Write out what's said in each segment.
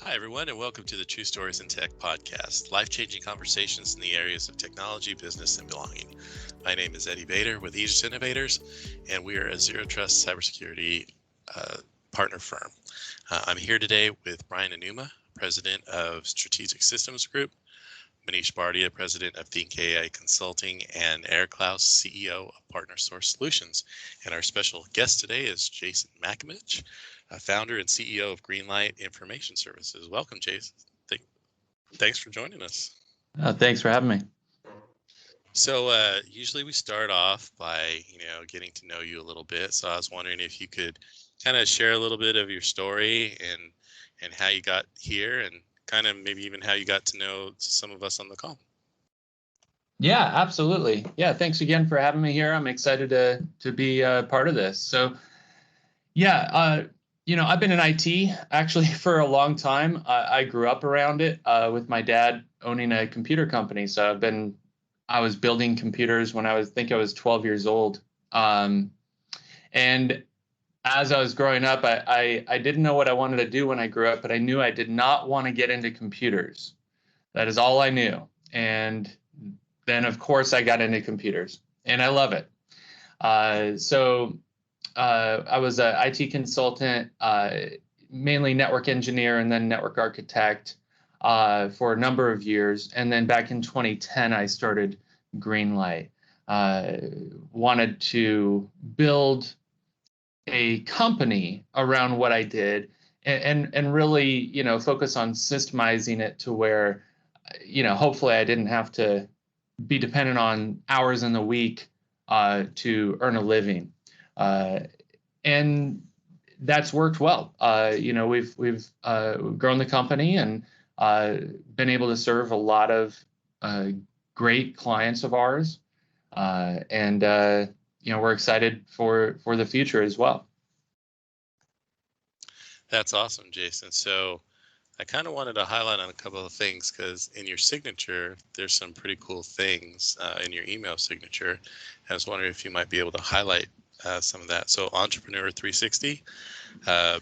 Hi, everyone, and welcome to the True Stories in Tech podcast, life-changing conversations in the areas of technology, business, and belonging. My name is Eddie Bader with Aegis Innovators, and we are a zero trust cybersecurity partner firm. I'm here today with Brian Anuma, President of Strategic Systems Group, Manish Bardia, President of Think AI Consulting, and Eric Klaus, CEO of Partner Source Solutions. And our special guest today is Jason Makevich, founder and CEO of Greenlight Information Services. Welcome, Jason. Thanks for joining us. Thanks for having me. So usually we start off by, getting to know you a little bit. So I was wondering if you could kind of share a little bit of your story and how you got here, and kind of maybe even how you got to know some of us on the call. Yeah, absolutely. Yeah, thanks again for having me here. I'm excited to be part of this. So, yeah, I've been in IT actually for a long time. I grew up around it with my dad owning a computer company. So I was building computers when I was 12 years old. And as I was growing up, I didn't know what I wanted to do when I grew up, but I knew I did not want to get into computers. That is all I knew. And then, of course, I got into computers, and I love it. So I was an IT consultant, mainly network engineer and then network architect for a number of years. And then back in 2010, I started Greenlight. Wanted to build a company around what I did and really, focus on systemizing it to where, hopefully I didn't have to be dependent on hours in the week to earn a living. And that's worked well. We've grown the company and been able to serve a lot of great clients of ours. And we're excited for the future as well. That's awesome, Jason. So I kind of wanted to highlight on a couple of things because in your signature, there's some pretty cool things in your email signature. I was wondering if you might be able to highlight some of that. So Entrepreneur 360,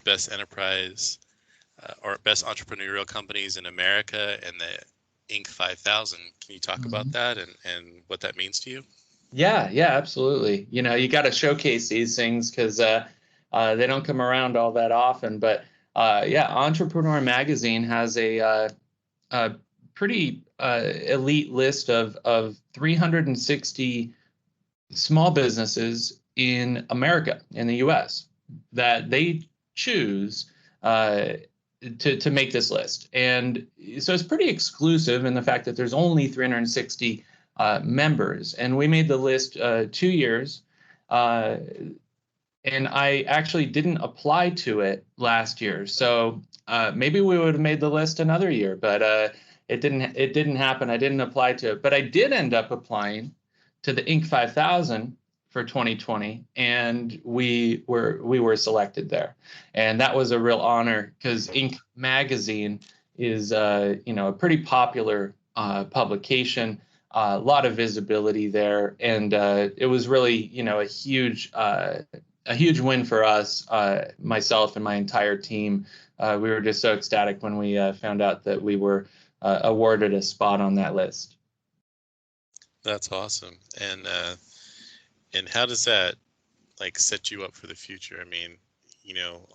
best enterprise or best entrepreneurial companies in America, and the Inc. 5000. Can you talk about that and what that means to you? Yeah, absolutely. You got to showcase these things because they don't come around all that often. But Entrepreneur Magazine has a pretty elite list of 360 small businesses in America, in the U.S., that they choose to make this list. And so it's pretty exclusive in the fact that there's only 360 members. And we made the list 2 years. And I actually didn't apply to it last year. So maybe we would have made the list another year, but it didn't happen. I didn't apply to it, but I did end up applying to the Inc. 5000 for 2020, and we were selected there. And that was a real honor because Inc. magazine is a pretty popular publication, a lot of visibility there, and it was really a huge win for us, myself and my entire team. We were just so ecstatic when we found out that we were awarded a spot on that list. That's awesome. And how does that set you up for the future? I mean,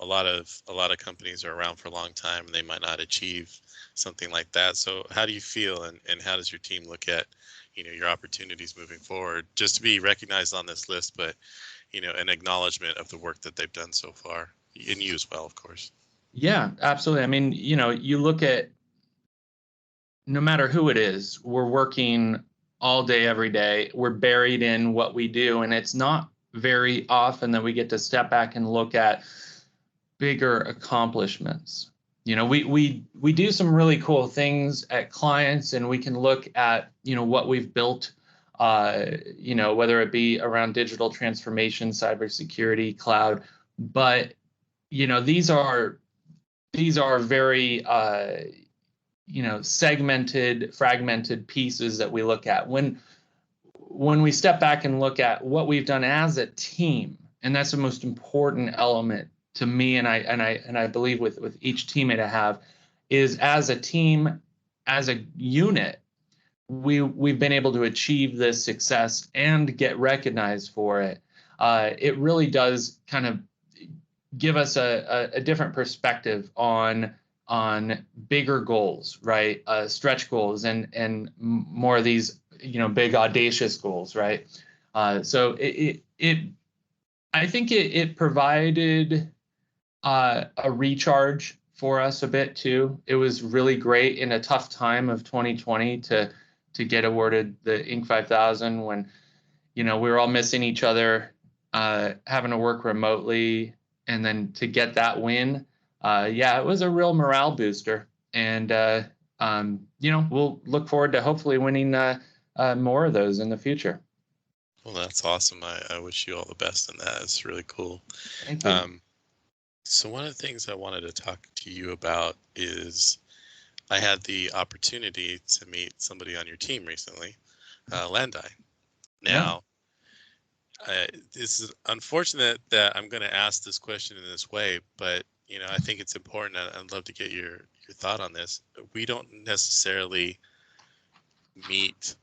a lot of companies are around for a long time and they might not achieve something like that. So how do you feel, and how does your team look at, your opportunities moving forward, just to be recognized on this list, but an acknowledgement of the work that they've done so far, and you as well, of course. Yeah, absolutely. I mean, you look at, no matter who it is, we're working all day, every day. We're buried in what we do, and it's not very often that we get to step back and look at bigger accomplishments. We do some really cool things at clients, and we can look at, what we've built, whether it be around digital transformation, cybersecurity, cloud. But, these are very, segmented, fragmented pieces that we look at. When we step back and look at what we've done as a team, and that's the most important element to me, and I believe with each teammate I have, is as a team, as a unit, we've been able to achieve this success and get recognized for it. It really does kind of give us a different perspective on bigger goals, right? Stretch goals and more of these, big audacious goals, right? So I think it provided a recharge for us a bit too. It was really great in a tough time of 2020 to get awarded the Inc. 5000 when, we were all missing each other, having to work remotely, and then to get that win. It was a real morale booster. And, we'll look forward to hopefully winning more of those in the future. Well, that's awesome. I wish you all the best in that. It's really cool. Thank you. So one of the things I wanted to talk to you about is I had the opportunity to meet somebody on your team recently, Landai. Now, this is unfortunate that I'm going to ask this question in this way, but I think it's important. I'd love to get your thought on this. We don't necessarily meet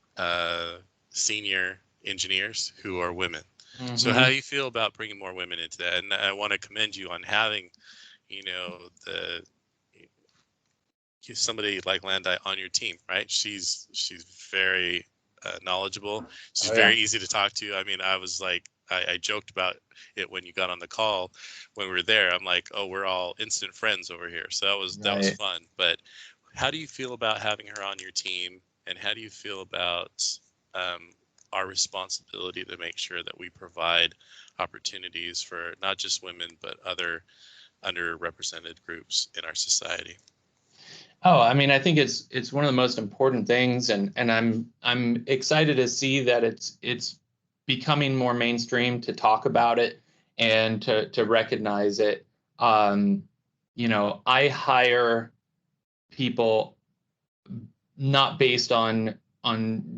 senior engineers who are women. Mm-hmm. So how do you feel about bringing more women into that? And I want to commend you on having, somebody like Landai on your team, right? She's very knowledgeable. She's very easy to talk to. I mean, I was like, I joked about it when you got on the call when we were there. I'm like, oh, we're all instant friends over here. So that was fun. But how do you feel about having her on your team? And how do you feel about our responsibility to make sure that we provide opportunities for not just women, but other underrepresented groups in our society? Oh, I mean, I think it's one of the most important things, and I'm excited to see that it's becoming more mainstream to talk about it and to recognize it. I hire people not based on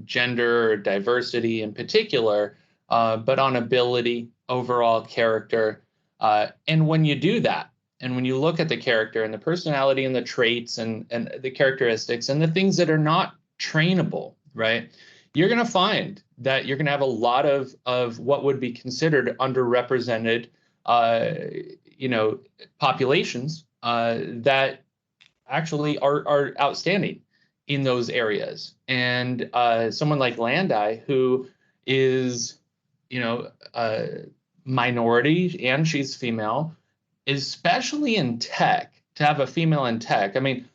gender or diversity in particular, but on ability, overall character. And when you do that, and when you look at the character and the personality and the traits and the characteristics and the things that are not trainable, right, you're going to find that you're going to have a lot of what would be considered underrepresented, populations that actually are outstanding in those areas. And someone like Landai, who is, minority and she's female, especially in tech, to have a female in tech. I mean,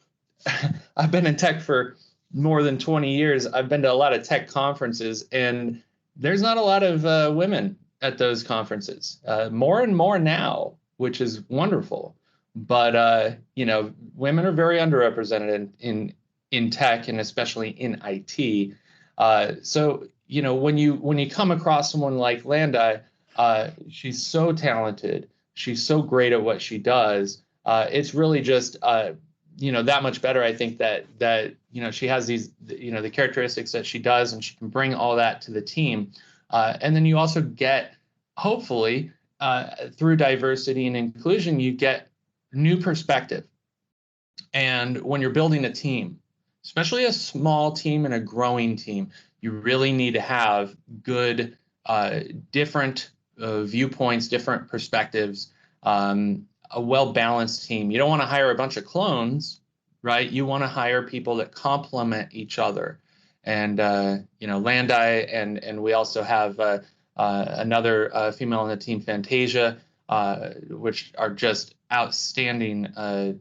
I've been in tech for more than 20 years. I've been to a lot of tech conferences, and there's not a lot of women at those conferences. More and more now, which is wonderful. But women are very underrepresented in tech, and especially in IT. So when you come across someone like Landai, she's so talented. She's so great at what she does. It's really just that much better. I think that she has these the characteristics that she does, and she can bring all that to the team. And then you also get, hopefully, through diversity and inclusion, you get new perspective. And when you're building a team, especially a small team and a growing team, you really need to have good, different viewpoints, different perspectives, a well-balanced team. You don't want to hire a bunch of clones, right? You want to hire people that complement each other. And, Landai, and we also have another female on the team, Fantasia, which are just outstanding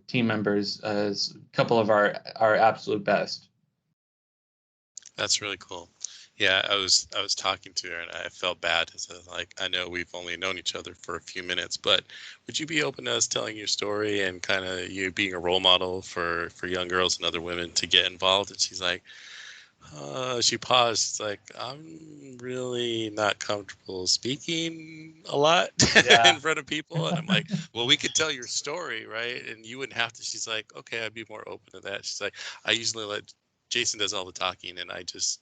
team members, a couple of our absolute best. That's really cool. Yeah, I was talking to her and I felt bad. I know we've only known each other for a few minutes, but would you be open to us telling your story and kind of you being a role model for young girls and other women to get involved? And she's like, she paused. She's like, I'm really not comfortable speaking a lot in front of people. And I'm like, well, we could tell your story, right? And you wouldn't have to. She's like, okay, I'd be more open to that. She's like, I usually let Jason does all the talking, and I just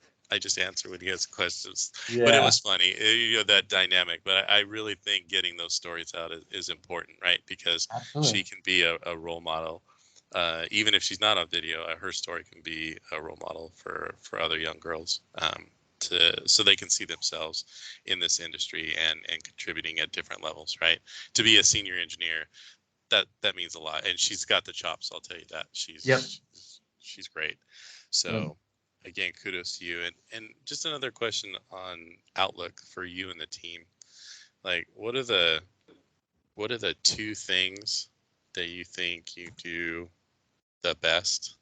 answer when he has questions. Yeah. But it was funny, that dynamic. But I really think getting those stories out is important, right? Because Absolutely. She can be a role model even if she's not on video, her story can be a role model for other young girls, so they can see themselves in this industry and contributing at different levels, right? To be a senior engineer, that means a lot, and she's got the chops. I'll tell you that. Yep. She's great. So again, kudos to you. And just another question on outlook for you and the team. Like, what are the two things that you think you do the best,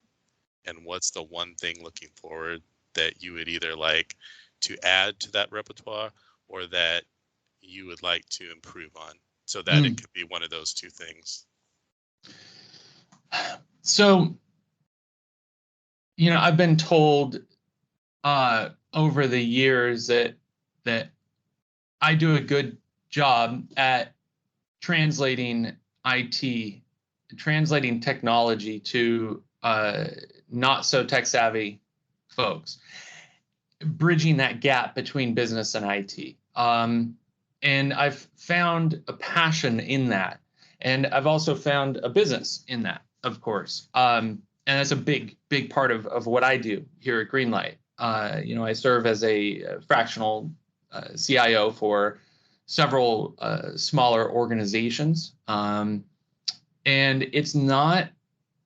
and what's the one thing looking forward that you would either like to add to that repertoire or that you would like to improve on, so that it could be one of those two things? So, I've been told over the years that I do a good job at translating technology to not so tech savvy folks, bridging that gap between business and IT. And I've found a passion in that. And I've also found a business in that, of course. And that's a big part of what I do here at Greenlight. I serve as a fractional CIO for several smaller organizations. And it's not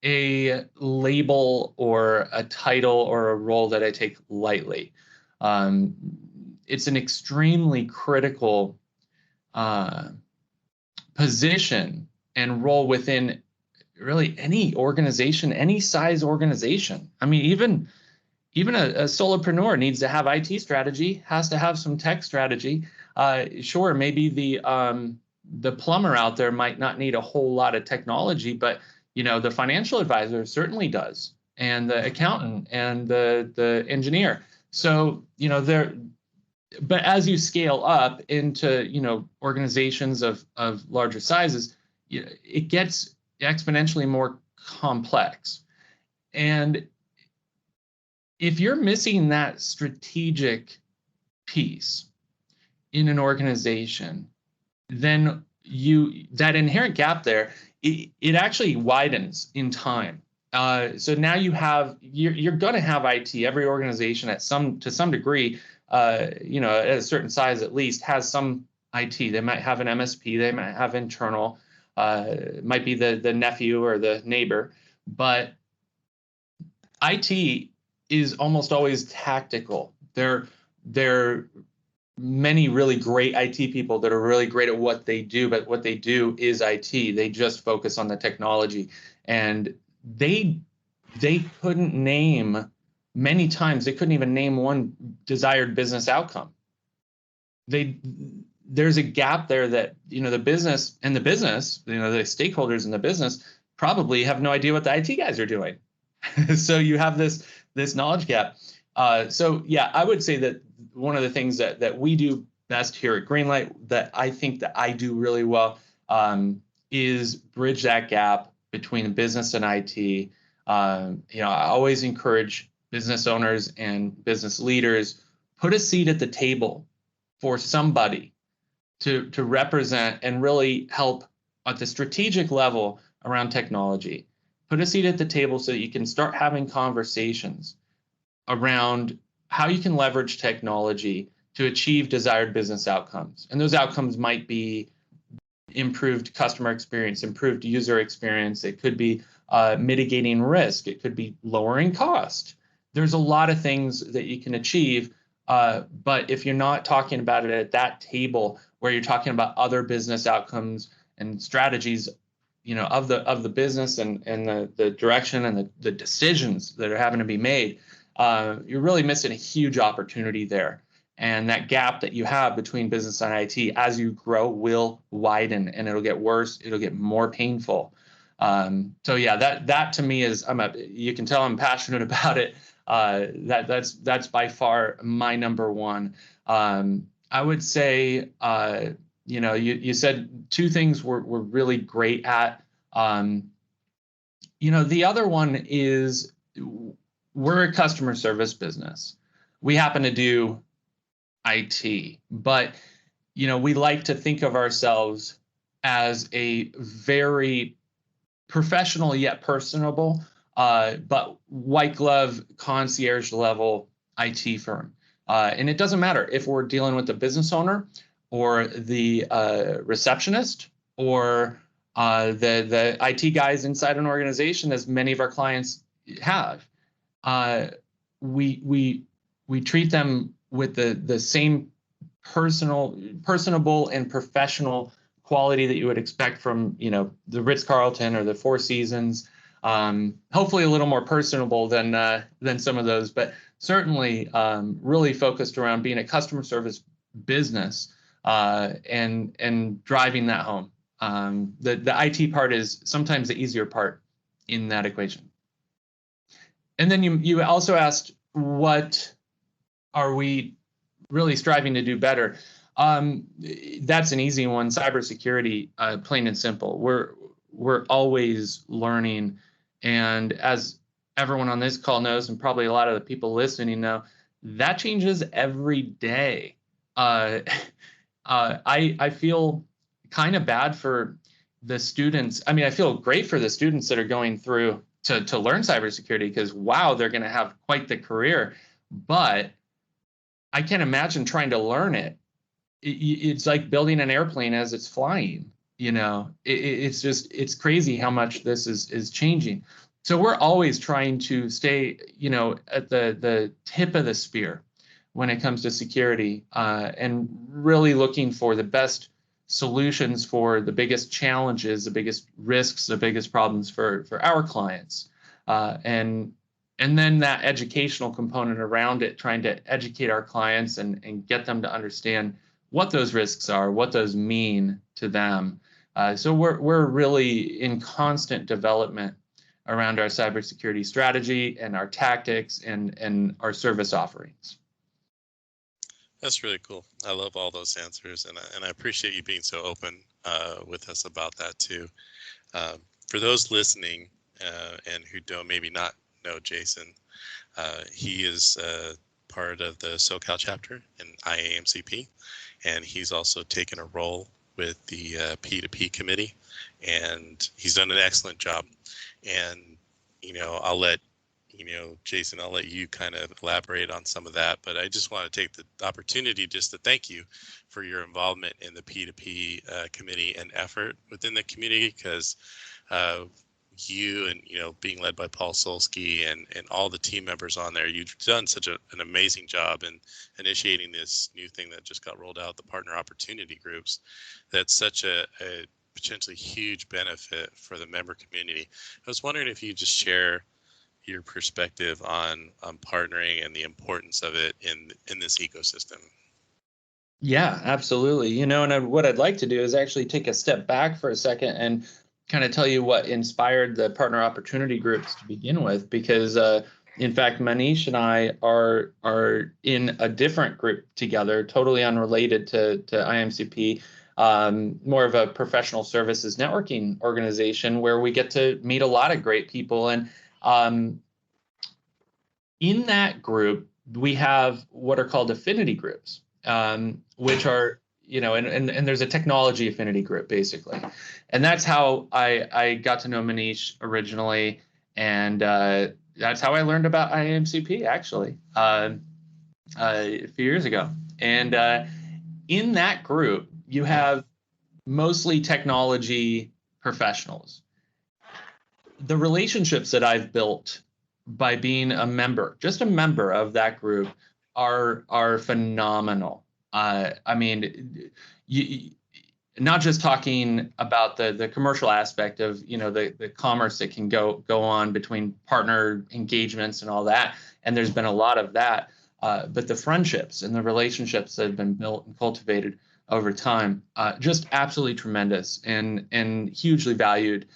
a label or a title or a role that I take lightly. It's an extremely critical position and role within really any organization, any size organization. I mean, even a solopreneur needs to have IT strategy, has to have some tech strategy. Sure, maybe the plumber out there might not need a whole lot of technology, but the financial advisor certainly does, and the accountant and the engineer. So but as you scale up into organizations of larger sizes, it gets exponentially more complex. And if you're missing that strategic piece in an organization, then that inherent gap there, it actually widens in time. So now you're going to have IT. Every organization to some degree, at a certain size at least, has some IT. They might have an MSP. They might have internal. It might be the nephew or the neighbor, but IT is almost always tactical. There are many really great IT people that are really great at what they do, but what they do is IT. They just focus on the technology, and they couldn't name, many times they couldn't even name one desired business outcome. There's a gap there that the business, the stakeholders in the business probably have no idea what the IT guys are doing. So you have this knowledge gap. So yeah, I would say that one of the things that we do best here at Greenlight, that I think that I do really well, is bridge that gap between business and IT. I always encourage business owners and business leaders, put a seat at the table for somebody to represent and really help at the strategic level around technology. Put a seat at the table so that you can start having conversations around how you can leverage technology to achieve desired business outcomes. And those outcomes might be improved customer experience, improved user experience. It could be mitigating risk. It could be lowering cost. There's a lot of things that you can achieve. But if you're not talking about it at that table where you're talking about other business outcomes and strategies, of the business and the direction and the decisions that are having to be made, you're really missing a huge opportunity there. And that gap that you have between business and IT as you grow will widen, and it'll get worse. It'll get more painful. So yeah, that to me is, you can tell I'm passionate about it. That's by far my number one. I would say, you said two things we're really great at. The other one is, we're a customer service business. We happen to do IT, but we like to think of ourselves as a very professional yet personable, but white glove concierge level IT firm. And it doesn't matter if we're dealing with the business owner or the receptionist or the IT guys inside an organization, as many of our clients have. We treat them with the same personable and professional quality that you would expect from, the Ritz-Carlton or the Four Seasons. Hopefully a little more personable than some of those, but certainly really focused around being a customer service business and driving that home. The IT part is sometimes the easier part in that equation. And then you also asked, what are we really striving to do better? That's an easy one. Cybersecurity, plain and simple. We're always learning, and as everyone on this call knows, and probably a lot of the people listening know, that changes every day. I feel kind of bad for the students. I mean, I feel great for the students that are going through to learn cybersecurity, because wow, they're going to have quite the career. But I can't imagine trying to learn it. It's like building an airplane as it's flying. It's crazy how much this is changing. So we're always trying to stay, at the tip of the spear when it comes to security, and really looking for the best solutions for the biggest challenges, the biggest risks, the biggest problems for our clients. And then that educational component around it, trying to educate our clients and get them to understand what those risks are, what those mean to them. So we're really in constant development around our cybersecurity strategy and our tactics and our service offerings. That's really cool. I love all those answers, and I appreciate you being so open with us about that too. For those listening and who don't maybe not know Jason, he is part of the SoCal chapter in IAMCP, and he's also taken a role with the P2P committee, and he's done an excellent job. And I'll let Jason, I'll let you kind of elaborate on some of that, but I just want to take the opportunity just to thank you for your involvement in the P2P committee and effort within the community, because you and being led by Paul Solsky and all the team members on there, you've done such an amazing job in initiating this new thing that just got rolled out, the partner opportunity groups. That's such a potentially huge benefit for the member community. I was wondering if you just share your perspective on partnering and the importance of it in this ecosystem. Yeah, absolutely. And what I'd like to do is actually take a step back for a second and kind of tell you what inspired the partner opportunity groups to begin with, because in fact, Manish and I are in a different group together, totally unrelated to IMCP, more of a professional services networking organization where we get to meet a lot of great people. And in that group, we have what are called affinity groups, which are, and there's a technology affinity group, basically. And that's how I got to know Manish originally. And that's how I learned about IAMCP, actually, a few years ago. And in that group, you have mostly technology professionals. The relationships that I've built by being a member, just a member of that group, are phenomenal. I mean, not just talking about the commercial aspect of the commerce that can go on between partner engagements and all that, and there's been a lot of that, but the friendships and the relationships that have been built and cultivated over time, just absolutely tremendous and hugely valued,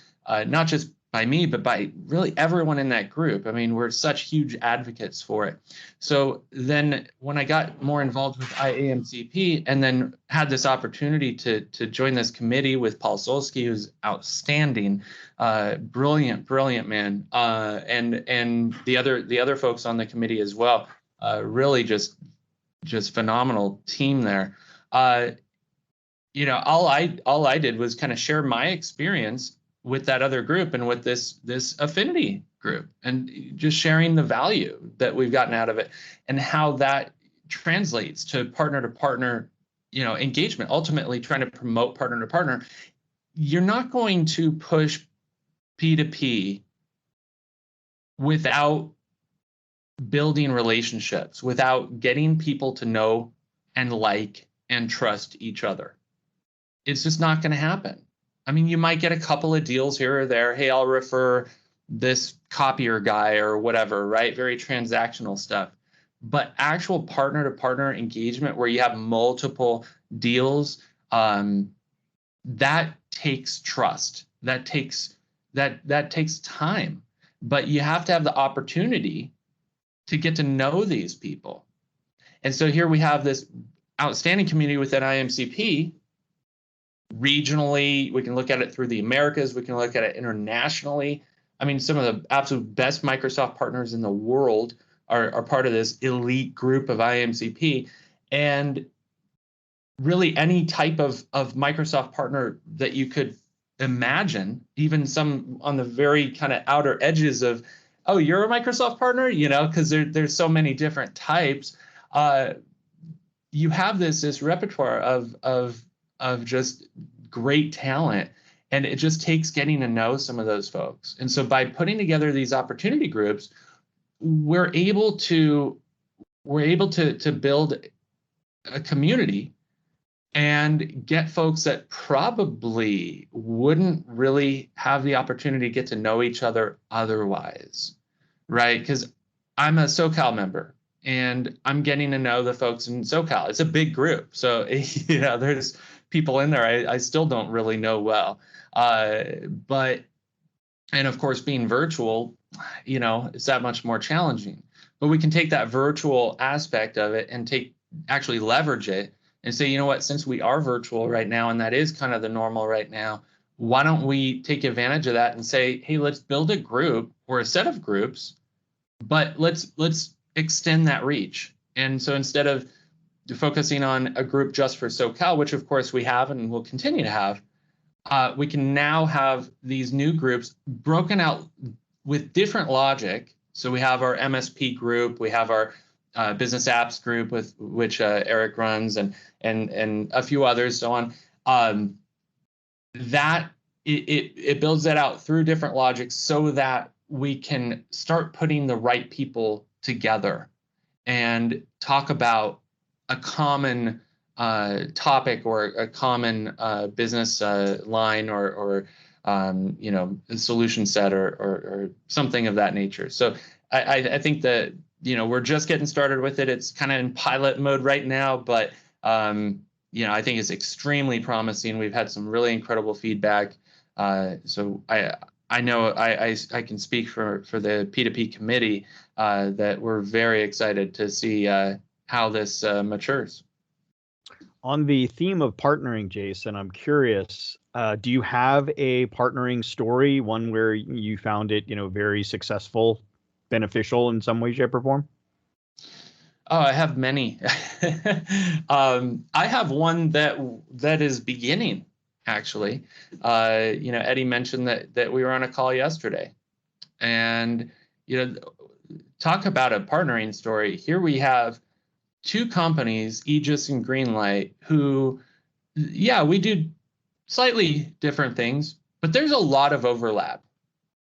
not just by me, but by really everyone in that group. I mean, we're such huge advocates for it. So then when I got more involved with IAMCP and then had this opportunity to join this committee with Paul Solsky, who's outstanding, brilliant man, and the other folks on the committee as well, really just phenomenal team there. All I did was kind of share my experience with that other group and with this affinity group, and just sharing the value that we've gotten out of it and how that translates to partner, engagement, ultimately trying to promote partner to partner. You're not going to push P2P without building relationships, without getting people to know and like and trust each other. It's just not going to happen. I mean, you might get a couple of deals here or there. Hey, I'll refer this copier guy or whatever, right? Very transactional stuff. But actual partner to partner engagement where you have multiple deals, that takes trust. That takes time. But you have to have the opportunity to get to know these people. And so here we have this outstanding community within IMCP. Regionally, we can look at it through the Americas. We can look at it internationally. I mean, some of the absolute best Microsoft partners in the world are part of this elite group of IMCP. And really any type of Microsoft partner that you could imagine, even some on the very kind of outer edges of, oh, you're a Microsoft partner, because there's so many different types. You have this repertoire of just great talent, and it just takes getting to know some of those folks. And so by putting together these opportunity groups, we're able to build a community and get folks that probably wouldn't really have the opportunity to get to know each other otherwise, right? Because I'm a SoCal member and I'm getting to know the folks in SoCal. It's a big group. So, there's people in there I still don't really know well. And of course, being virtual, it's that much more challenging. But we can take that virtual aspect of it and actually leverage it and say, you know what, since we are virtual right now, and that is kind of the normal right now, why don't we take advantage of that and say, hey, let's build a group or a set of groups, but let's extend that reach. And so instead of focusing on a group just for SoCal, which of course we have and will continue to have, we can now have these new groups broken out with different logic. So we have our MSP group, we have our business apps group with which Eric runs, and a few others, so on. That it builds that out through different logics so that we can start putting the right people together and talk about a common topic or a common business line or solution set or something of that nature. So I think that we're just getting started with it. It's kind of in pilot mode right now, but I think it's extremely promising. We've had some really incredible feedback. So I know I can speak for the P2P committee that we're very excited to see how this matures. On the theme of partnering, Jason, I'm curious, do you have a partnering story, one where you found it, very successful, beneficial in some way, shape, or form? Oh, I have many. I have one that is beginning, actually. Eddie mentioned that we were on a call yesterday, and talk about a partnering story. Here we have two companies, Aegis and Greenlight, who, we do slightly different things, but there's a lot of overlap.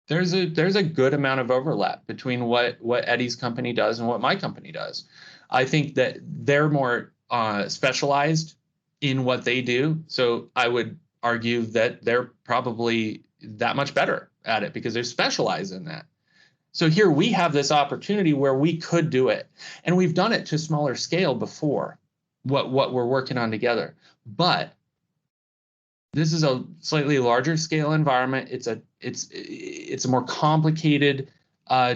There's a good amount of overlap between what Eddie's company does and what my company does. I think that they're more specialized in what they do. So I would argue that they're probably that much better at it because they're specialized in that. So here we have this opportunity where we could do it. And we've done it to smaller scale before, what we're working on together. But this is a slightly larger scale environment. It's a more complicated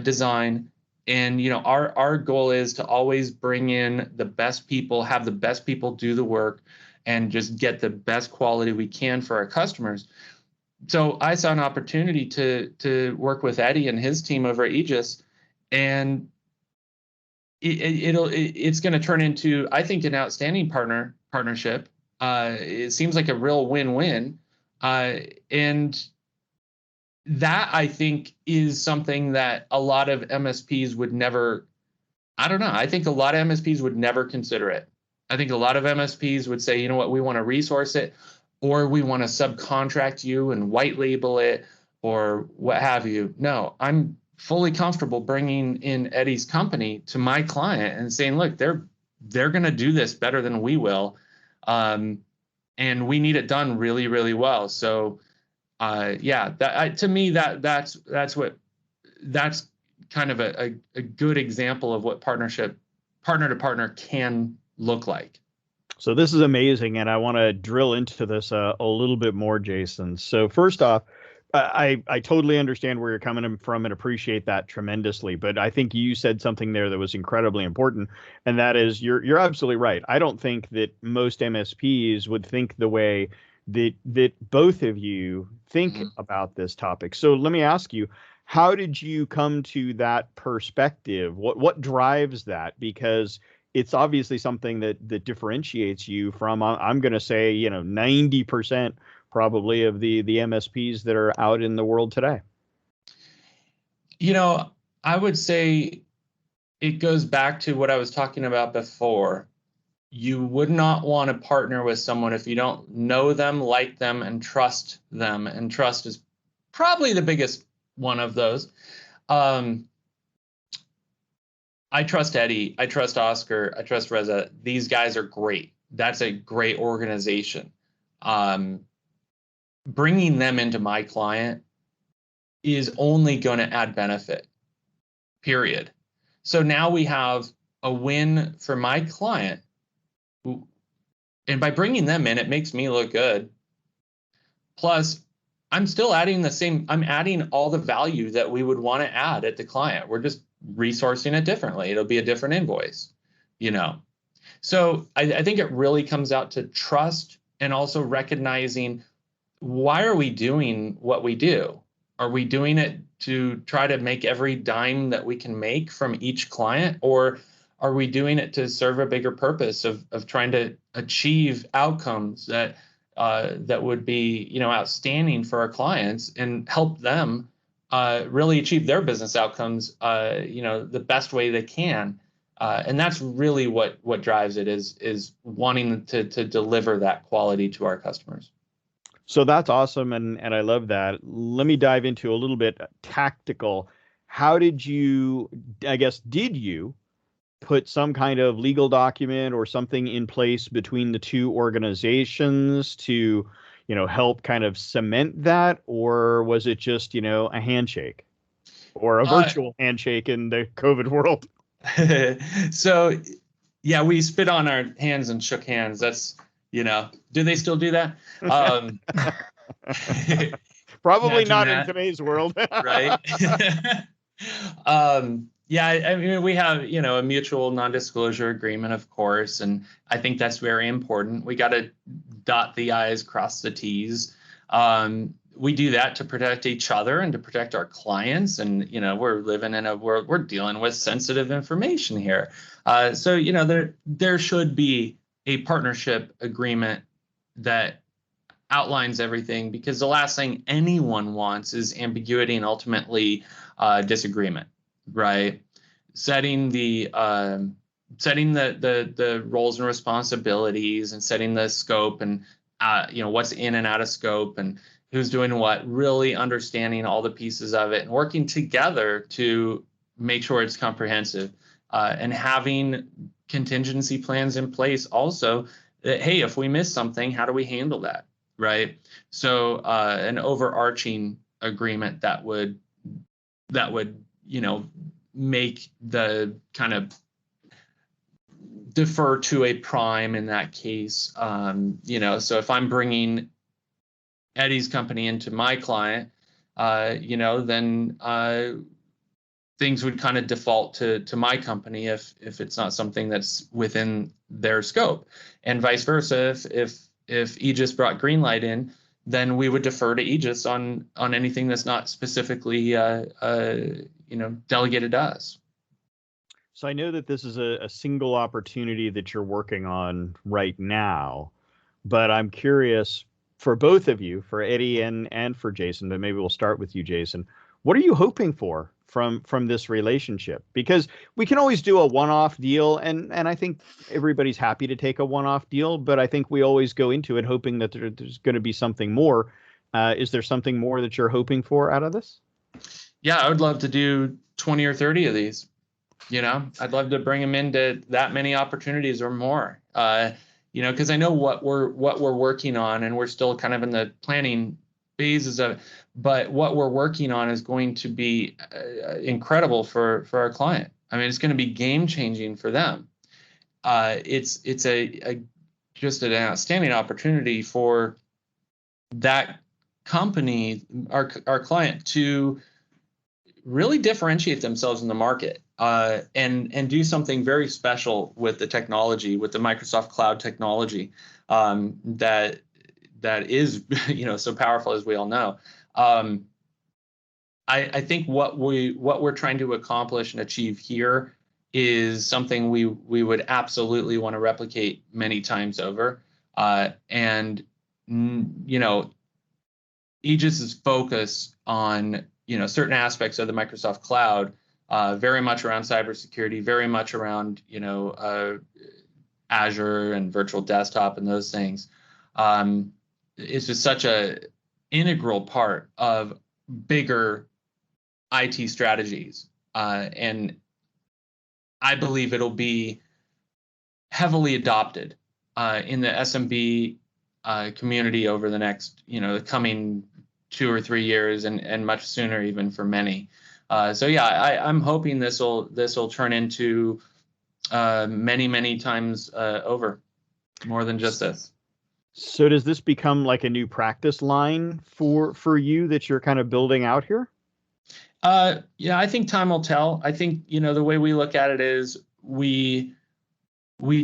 design. And our goal is to always bring in the best people, have the best people do the work, and just get the best quality we can for our customers. So I saw an opportunity to work with Eddie and his team over at Aegis, and it's going to turn into, I think, an outstanding partnership. It seems like a real win-win, and that I think is something that a lot of MSPs would never, I don't know. I think a lot of MSPs would never consider it. I think a lot of MSPs would say, you know what, we want to resource it, or we want to subcontract you and white label it, or what have you. No, I'm fully comfortable bringing in Eddie's company to my client and saying, look, they're going to do this better than we will, and we need it done really, really well. So, yeah, to me that's kind of a good example of what partner to partner can look like. So this is amazing, and I want to drill into this a little bit more, Jason. So first off, I totally understand where you're coming from and appreciate that tremendously. But I think you said something there that was incredibly important, and that is you're absolutely right. I don't think that most MSPs would think the way that both of you think about this topic. So let me ask you, how did you come to that perspective? What drives that? Because it's obviously something that differentiates you from, I'm going to say, 90% probably of the MSPs that are out in the world today. I would say it goes back to what I was talking about before. You would not want to partner with someone if you don't know them, like them, and trust them. And trust is probably the biggest one of those. I trust Eddie. I trust Oscar. I trust Reza. These guys are great. That's a great organization. Bringing them into my client is only going to add benefit, period. So now we have a win for my client. And by bringing them in, it makes me look good. Plus, I'm still adding I'm adding all the value that we would want to add at the client. We're just resourcing it differently. It'll be a different invoice, So I think it really comes out to trust and also recognizing, why are we doing what we do? Are we doing it to try to make every dime that we can make from each client? Or are we doing it to serve a bigger purpose of trying to achieve outcomes that would be, outstanding for our clients and help them really achieve their business outcomes, the best way they can. And that's really what drives it, is wanting to deliver that quality to our customers. So that's awesome, and I love that. Let me dive into a little bit tactical. How did you put some kind of legal document or something in place between the two organizations to, help kind of cement that? Or was it just, a handshake or a virtual handshake in the COVID world? So, yeah, we spit on our hands and shook hands. That's, do they still do that? Probably not in today's world. Right. Yeah, I mean, we have, a mutual non-disclosure agreement, of course, and I think that's very important. We got to dot the I's, cross the T's. We do that to protect each other and to protect our clients. And, we're living in a world, we're dealing with sensitive information here. So, there should be a partnership agreement that outlines everything, because the last thing anyone wants is ambiguity and ultimately disagreement, right? Setting the roles and responsibilities, and setting the scope, and what's in and out of scope, and who's doing what, really understanding all the pieces of it and working together to make sure it's comprehensive, and having contingency plans in place also, that, hey, if we miss something, how do we handle that? Right. So an overarching agreement that would, make the kind of defer to a prime in that case. So if I'm bringing Eddie's company into my client, then things would kind of default to my company if it's not something that's within their scope, and vice versa. If Aegis brought Greenlight in, then we would defer to Aegis on anything that's not specifically delegated to us. So I know that this is a single opportunity that you're working on right now, but I'm curious, for both of you, for Eddie and for Jason, but maybe we'll start with you, Jason. What are you hoping for from this relationship? Because we can always do a one-off deal, and I think everybody's happy to take a one-off deal, but I think we always go into it hoping that there's going to be something more. Is there something more that you're hoping for out of this? Yeah, I would love to do 20 or 30 of these. I'd love to bring them into that many opportunities or more. Because I know what we're working on, and we're still kind of in the planning phases of it. But what we're working on is going to be incredible for our client. I mean, it's going to be game changing for them. It's just an outstanding opportunity for that company, our client, to really differentiate themselves in the market and do something very special with the technology, with the Microsoft Cloud technology that is so powerful, as we all know. I think what we're trying to accomplish and achieve here is something we would absolutely want to replicate many times over. Aegis's focus on certain aspects of the Microsoft Cloud, very much around cybersecurity, very much around Azure and virtual desktop and those things, is just such a integral part of bigger IT strategies, and I believe it'll be heavily adopted in the SMB community over the next, the coming 2 or 3 years, and much sooner even for many. So yeah, I'm hoping this will turn into many times over, more than just this. So does this become like a new practice line for you that you're kind of building out here? Yeah, I think time will tell. I think, the way we look at it is we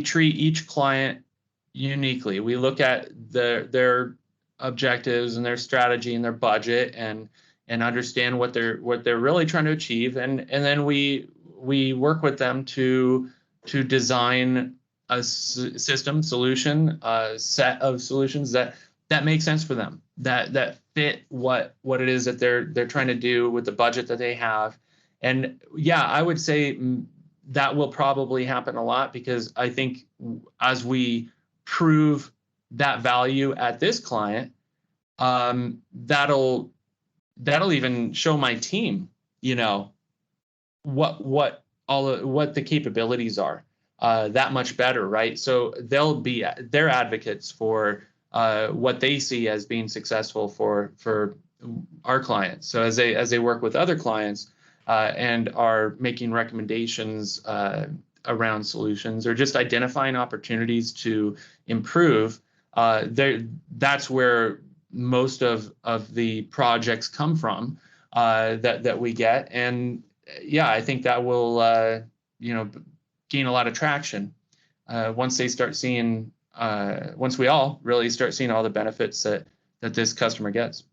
treat each client uniquely. We look at their objectives and their strategy and their budget and understand what they're really trying to achieve, and then we work with them to design a solution, a set of solutions that make sense for them, that fit what it is that they're trying to do with the budget that they have. And yeah, I would say that will probably happen a lot, because I think as we prove that value at this client, that'll even show my team, what the capabilities are, that much better, right? So they're advocates for what they see as being successful for our clients. So as they work with other clients and are making recommendations around solutions, or just identifying opportunities to improve, that's where most of the projects come from that we get. And yeah, I think that will gain a lot of traction once they start seeing, once we all really start seeing all the benefits that this customer gets.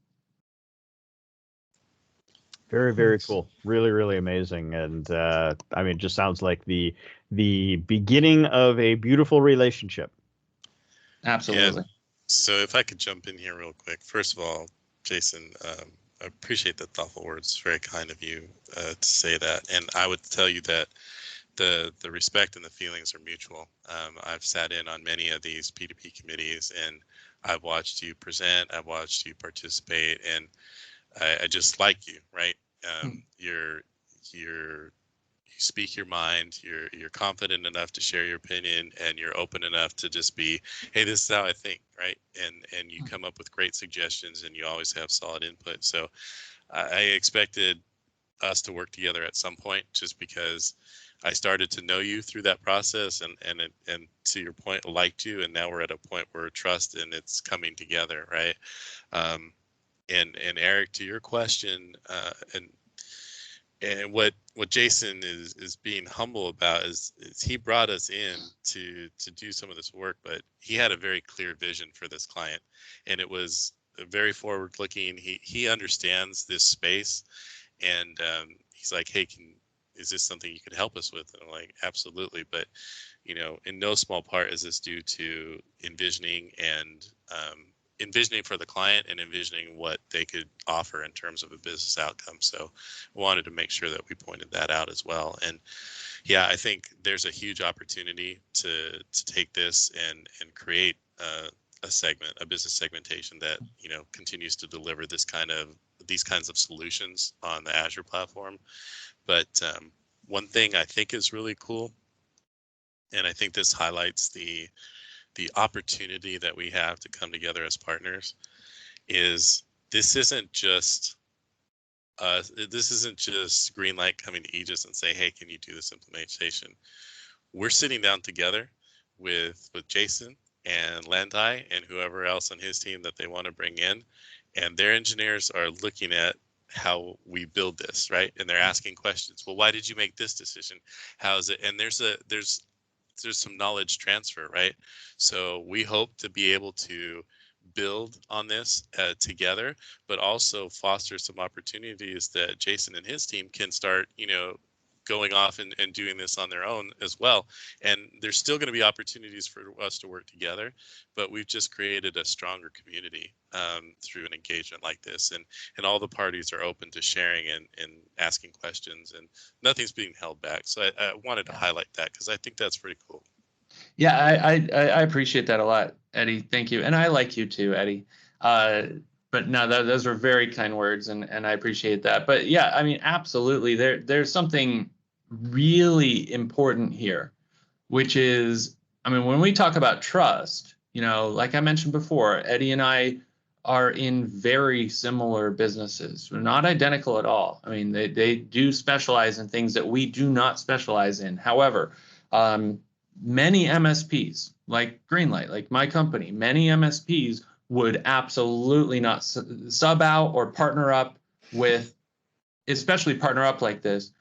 Very, very cool. Really, really amazing. And I mean, it just sounds like the beginning of a beautiful relationship. Absolutely. Yeah. So if I could jump in here real quick. First of all, Jason, I appreciate the thoughtful words. It's very kind of you to say that. And I would tell you that the respect and the feelings are mutual. I've sat in on many of these P2P committees, and I've watched you present, I've watched you participate, and I just like you, right? You speak your mind, you're confident enough to share your opinion, and you're open enough to just be, hey, this is how I think, right? And you come up with great suggestions, and you always have solid input. So I expected us to work together at some point, just because I started to know you through that process, and to your point, liked you, and now we're at a point where trust and it's coming together, right? And Eric, to your question, and what Jason is being humble about is he brought us in to do some of this work, but he had a very clear vision for this client, and it was very forward looking. He understands this space, and he's like, hey, is this something you could help us with? And I'm like, absolutely. But in no small part is this due to envisioning and envisioning for the client and envisioning what they could offer in terms of a business outcome. So I wanted to make sure that we pointed that out as well. And yeah, I think there's a huge opportunity to take this and create a business segmentation that, you know, continues to deliver these kinds of solutions on the Azure platform. But one thing I think is really cool, and I think this highlights the opportunity that we have to come together as partners, is this isn't just Greenlight coming to Aegis and say, hey, can you do this implementation? We're sitting down together with Jason and Landai and whoever else on his team that they want to bring in, and their engineers are looking at how we build this, right? And they're asking questions. Well, why did you make this decision? How is it? And there's some knowledge transfer, right? So we hope to be able to build on this together, but also foster some opportunities that Jason and his team can start, you know, going off and doing this on their own as well. And there's still going to be opportunities for us to work together, but we've just created a stronger community through an engagement like this. And all the parties are open to sharing and asking questions, and nothing's being held back. So I wanted to highlight that because I think that's pretty cool. Yeah, I appreciate that a lot, Eddie. Thank you. And I like you too, Eddie. But no, those are very kind words, and I appreciate that. But yeah, I mean, absolutely. There's something really important here, which is, I mean, when we talk about trust, you know, like I mentioned before, Eddie and I are in very similar businesses. We're not identical at all. I mean, they do specialize in things that we do not specialize in. However, many MSPs, like Greenlight, like my company, many MSPs would absolutely not sub out or partner up with, especially partner up like this,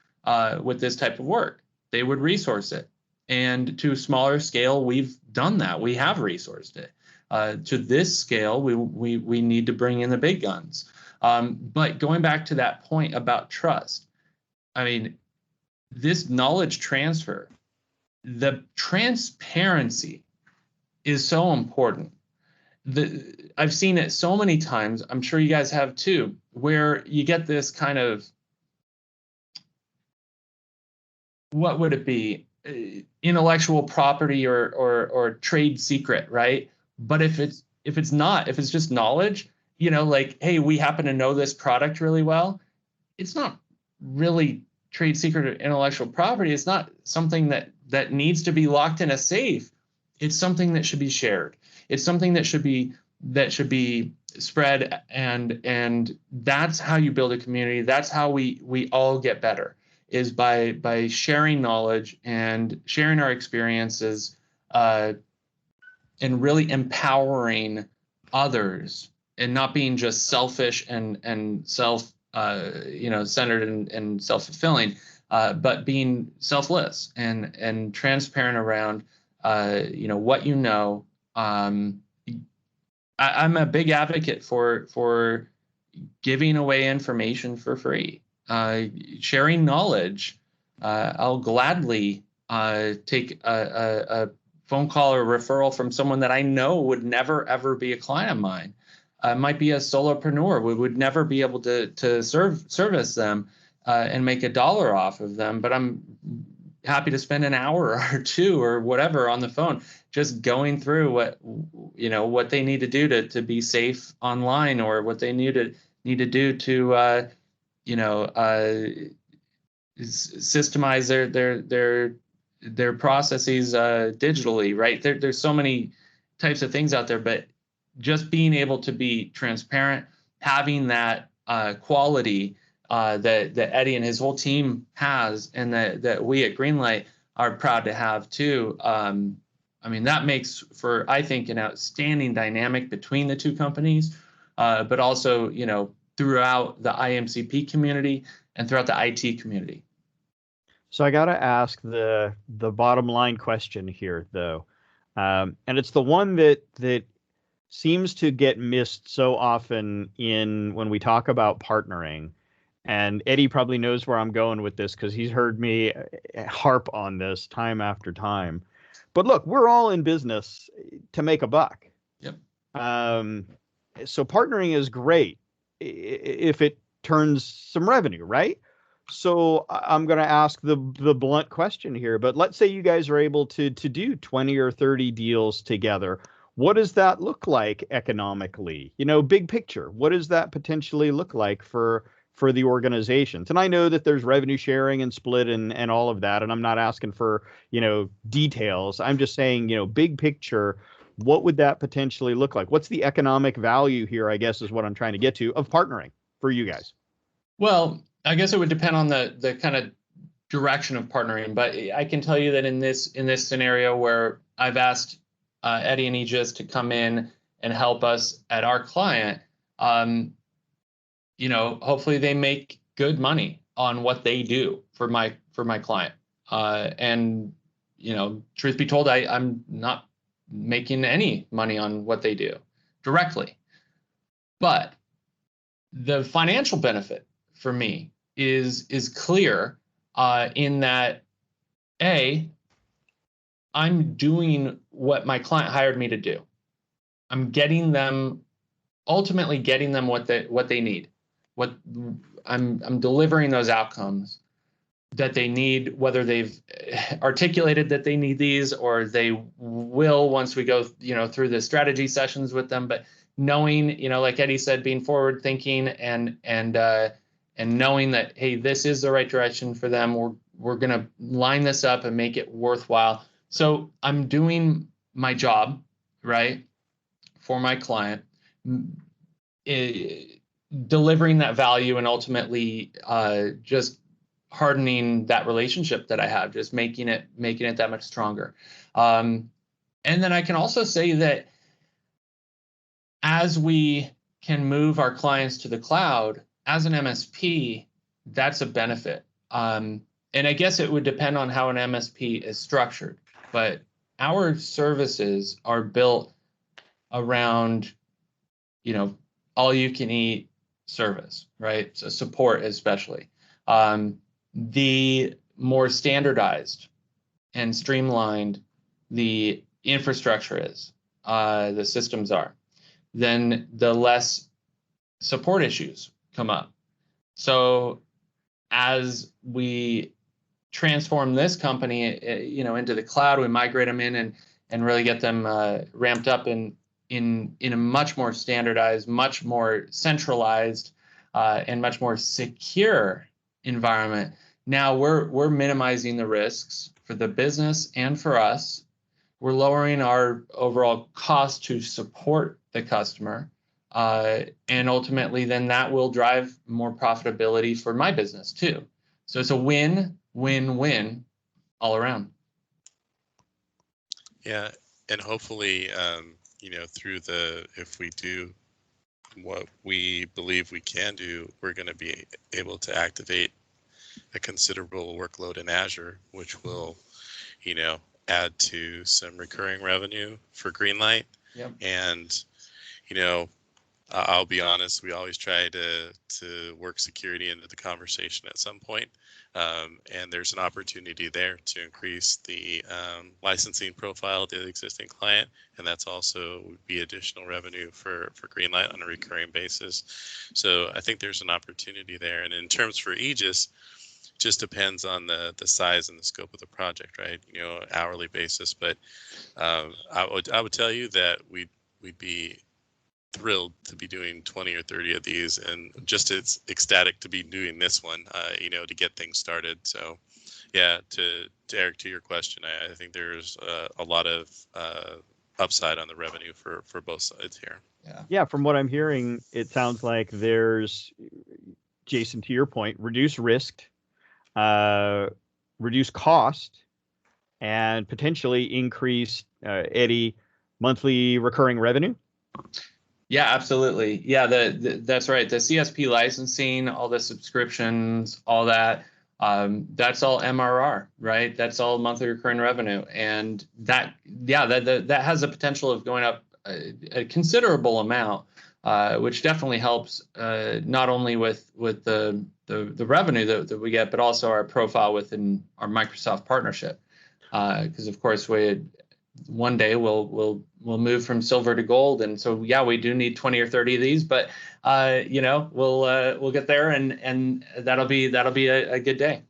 with this type of work. They would resource it. And to a smaller scale, we've done that. We have resourced it. To this scale, we need to bring in the big guns. But going back to that point about trust, I mean, this knowledge transfer, the transparency is so important. I've seen it so many times, I'm sure you guys have too, where you get this kind of, what would it be? Intellectual property or trade secret, right? But if it's just knowledge, you know, like, hey, we happen to know this product really well, it's not really trade secret or intellectual property. It's not something that needs to be locked in a safe. It's something that should be shared. It's something that should be spread, and that's how you build a community. That's how we all get better, is by sharing knowledge and sharing our experiences, and really empowering others, and not being just selfish and self centered and self-fulfilling, but being selfless and transparent around what you know. I'm a big advocate for giving away information for free, sharing knowledge. I'll gladly take a phone call or referral from someone that I know would never ever be a client of mine. Might be a solopreneur. We would never be able to service them and make $1 off of them, but I'm happy to spend an hour or two or whatever on the phone, just going through what they need to do to be safe online, or what they need to do to systemize their processes digitally, right? There's so many types of things out there, but just being able to be transparent, having that quality that Eddie and his whole team has, and that we at Greenlight are proud to have too. I mean, that makes for, I think, an outstanding dynamic between the two companies, but also, throughout the IMCP community and throughout the IT community. So I got to ask the bottom line question here, though, and it's the one that seems to get missed so often when we talk about partnering. And Eddie probably knows where I'm going with this, because he's heard me harp on this time after time. But look, we're all in business to make a buck. Yep. So partnering is great if it turns some revenue, right? So I'm going to ask the blunt question here, but let's say you guys are able to do 20 or 30 deals together. What does that look like economically? Big picture. What does that potentially look like for the organizations? And I know that there's revenue sharing and split and all of that, and I'm not asking for, details. I'm just saying, big picture, what would that potentially look like? What's the economic value here, I guess, is what I'm trying to get to, of partnering for you guys? Well, I guess it would depend on the kind of direction of partnering, but I can tell you that in this scenario where I've asked Eddie and Aegis to come in and help us at our client, hopefully they make good money on what they do for my client. And truth be told, I'm not making any money on what they do directly, but the financial benefit for me is clear in that I'm doing what my client hired me to do. I'm ultimately getting them what they need. I'm delivering those outcomes that they need, whether they've articulated that they need these or they will once we go through the strategy sessions with them. But knowing, like Eddie said, being forward thinking and knowing that, hey, this is the right direction for them. We're going to line this up and make it worthwhile. So I'm doing my job, right, for my client, delivering that value and ultimately just hardening that relationship that I have, just making it that much stronger. And then I can also say that as we can move our clients to the cloud, as an MSP, that's a benefit. And I guess it would depend on how an MSP is structured, but our services are built around, all you can eat service, right? So support especially. The more standardized and streamlined the infrastructure is, the systems are, then the less support issues come up. So as we transform this company, into the cloud, we migrate them in and really get them ramped up in a much more standardized, much more centralized, and much more secure environment. Now we're minimizing the risks for the business and for us. We're lowering our overall cost to support the customer, and ultimately then that will drive more profitability for my business too. So it's a win-win-win all around. Yeah, and hopefully, if we do what we believe we can do, we're going to be able to activate a considerable workload in Azure, which will, add to some recurring revenue for Greenlight. Yep. And, I'll be honest, we always try to work security into the conversation at some point. And there's an opportunity there to increase the licensing profile of the existing client. And that's also would be additional revenue for Greenlight on a recurring basis. So I think there's an opportunity there. And in terms for Aegis, just depends on the size and the scope of the project, right? Hourly basis. But I would tell you that we'd be thrilled to be doing 20 or 30 of these, and just as ecstatic to be doing this one, to get things started. So yeah, to Eric, to your question, I think there's a lot of upside on the revenue for both sides here. Yeah, from what I'm hearing, it sounds like there's, Jason, to your point, reduce risk, reduce cost, and potentially increase, Eddie, monthly recurring revenue. Yeah, absolutely. Yeah, that's right. The CSP licensing, all the subscriptions, all that, that's all MRR, right? That's all monthly recurring revenue, and that has the potential of going up a considerable amount, which definitely helps not only with the revenue that we get, but also our profile within our Microsoft partnership, because of course one day we'll move from silver to gold. And so, yeah, we do need 20 or 30 of these, but we'll get there, and that'll be a good day.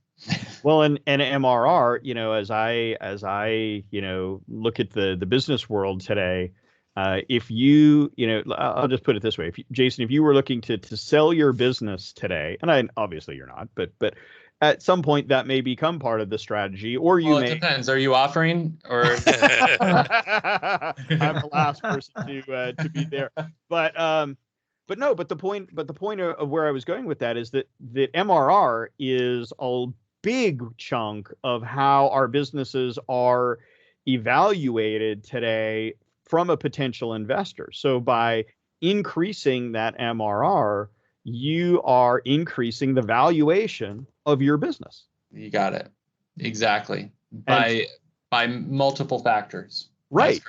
Well, and MRR, as I look at the business world today, if I'll just put it this way, Jason, if you were looking to sell your business today, and obviously you're not, but at some point that may become part of the strategy, or you may. It depends. Are you offering, or? I'm the last person to be there, but the point of where I was going with that is that MRR is a big chunk of how our businesses are evaluated today from a potential investor. So by increasing that MRR, you are increasing the valuation of your business. You got it. Exactly. By multiple factors. Right.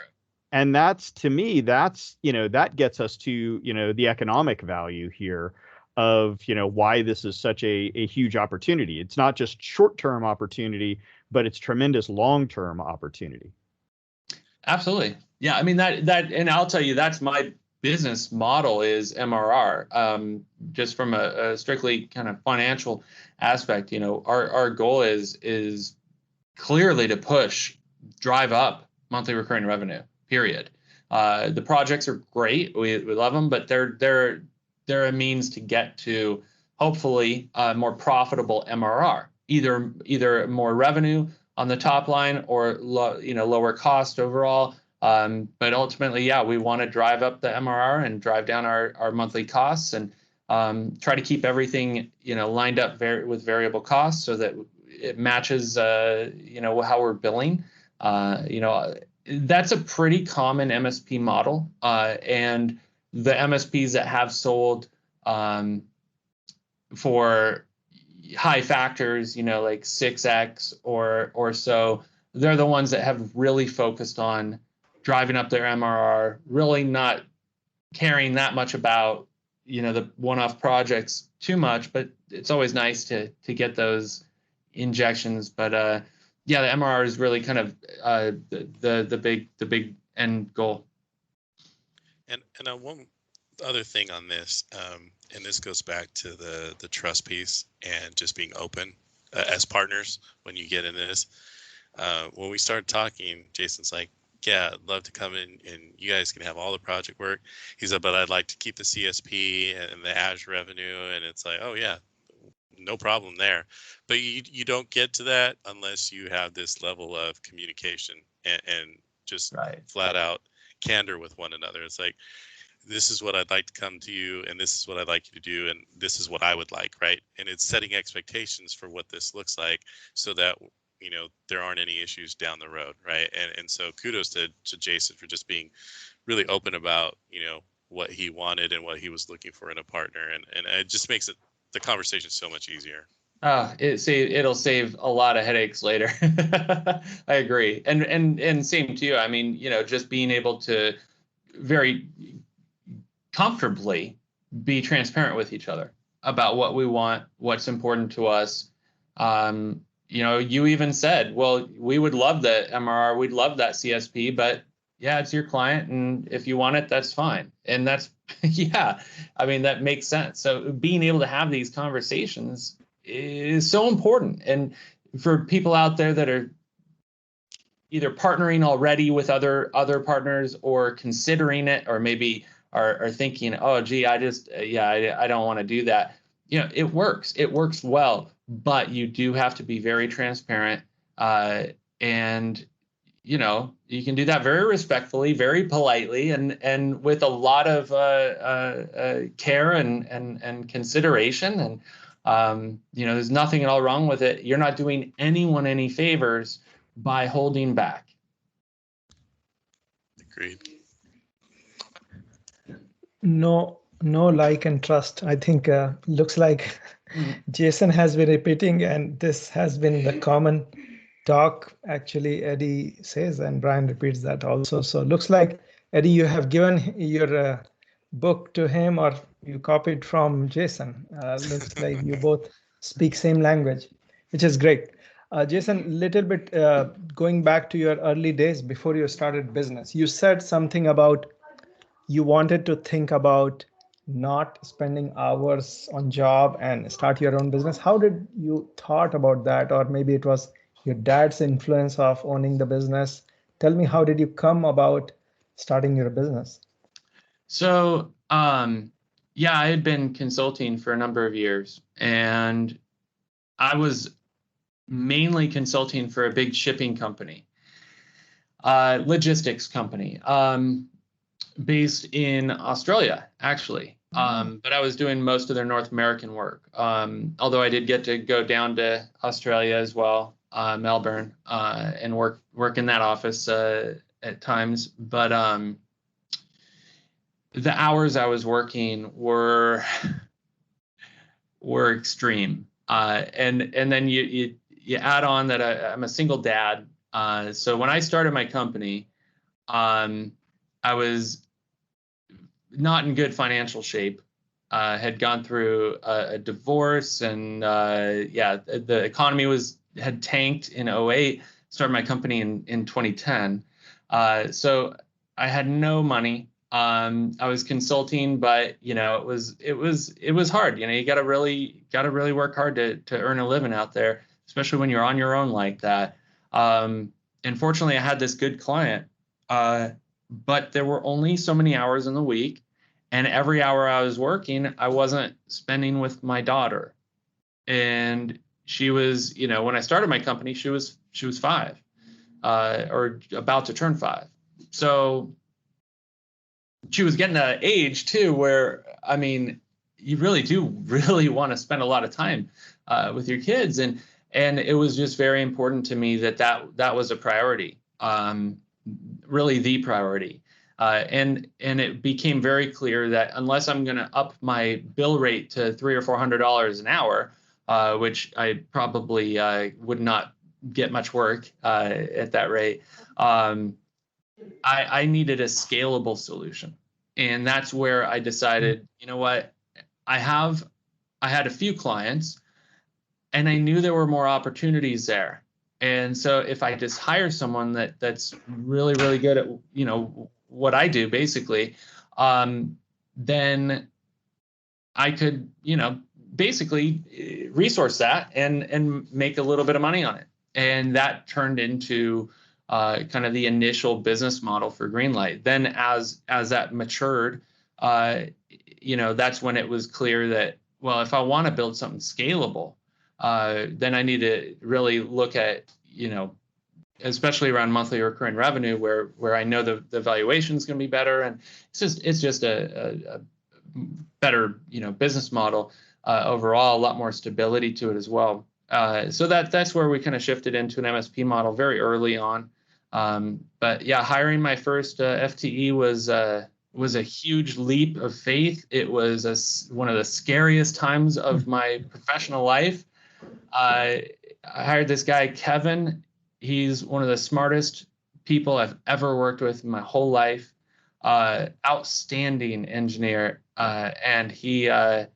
And that's, to me, that gets us to, the economic value here of, why this is such a huge opportunity. It's not just short-term opportunity, but it's tremendous long-term opportunity. Absolutely. Yeah. I mean, that, and I'll tell you, that's my business model is MRR. Just from a strictly kind of financial aspect, our goal is clearly to drive up monthly recurring revenue, period. The projects are great. We love them, but they're a means to get to hopefully a more profitable MRR, either more revenue on the top line or lower cost overall. But ultimately, yeah, we want to drive up the MRR and drive down our monthly costs, and try to keep everything lined up with variable costs so that it matches how we're billing. That's a pretty common MSP model, and the MSPs that have sold for high factors, like 6x or so, they're the ones that have really focused on driving up their MRR, really not caring that much about the one-off projects too much, but it's always nice to get those injections. But yeah, the MRR is really kind of the big end goal. And one other thing on this, and this goes back to the trust piece and just being open as partners when you get into this. When we started talking, Jason's like, yeah, I'd love to come in and you guys can have all the project work. He said, but I'd like to keep the CSP and the Azure revenue. And it's like, oh yeah, no problem there. But you don't get to that unless you have this level of communication and just flat out candor with one another. It's like, this is what I'd like to come to you, and this is what I'd like you to do, and this is what I would like, right? And it's setting expectations for what this looks like so that there aren't any issues down the road, right? And so kudos to Jason for just being really open about what he wanted and what he was looking for in a partner, and it just makes the conversation so much easier. It'll save a lot of headaches later. I agree, and same to you. I mean, just being able to very comfortably be transparent with each other about what we want, what's important to us. You even said, well, we would love the MRR, we'd love that CSP, but yeah, it's your client, and if you want it, that's fine. And that's, yeah, I mean, that makes sense. So being able to have these conversations is so important. And for people out there that are either partnering already with other partners or considering it, or maybe are thinking, oh, gee, I don't want to do that. It works well, but you do have to be very transparent. And, you can do that very respectfully, very politely, and with a lot of care and consideration. And, there's nothing at all wrong with it. You're not doing anyone any favors by holding back. Agreed. No, like and trust. I think looks like Jason has been repeating, and this has been the common talk. Actually, Eddie says, and Brian repeats that also. So looks like, Eddie, you have given your book to him, or you copied from Jason. Looks like you both speak same language, which is great. Jason, little bit going back to your early days before you started business, you said something about you wanted to think about not spending hours on job and start your own business. How did you thought about that? Or maybe it was your dad's influence of owning the business. Tell me, how did you come about starting your business? So, yeah, I had been consulting for a number of years, and I was mainly consulting for a big shipping company, logistics company, based in Australia, actually. But I was doing most of their North American work. Although I did get to go down to Australia as well, Melbourne, and work in that office at times. But the hours I was working were extreme. And then you add on that I'm a single dad. So when I started my company, I was not in good financial shape. Had gone through a divorce, and the economy had tanked in 2008. Started my company in 2010. So I had no money. I was consulting, but it was hard. You got to really work hard to earn a living out there, especially when you're on your own like that. And fortunately, I had this good client, but there were only so many hours in the week, and every hour I was working, I wasn't spending with my daughter. And she was, when I started my company, she was 5, or about to turn 5. So she was getting to an age too where, you really do want to spend a lot of time with your kids, and it was just very important to me that was a priority, really the priority, and it became very clear that unless I'm going to up my bill rate to $300 or $400 an hour, which I probably would not get much work at that rate. I needed a scalable solution. And that's where I decided, you know what, I had a few clients, and I knew there were more opportunities there. And so if I just hire someone that's really, really good at, what I do basically, then I could, basically resource that and make a little bit of money on it. And that turned into kind of the initial business model for Greenlight. Then as that matured, that's when it was clear that, well, if I want to build something scalable, then I need to really look at, especially around monthly recurring revenue, where I know the valuation is going to be better, and it's just a better business model overall, a lot more stability to it as well. So that's where we kind of shifted into an MSP model very early on. But yeah, hiring my first FTE was a huge leap of faith. It was one of the scariest times of my professional life. I hired this guy, Kevin. He's one of the smartest people I've ever worked with in my whole life. Outstanding engineer. And he, as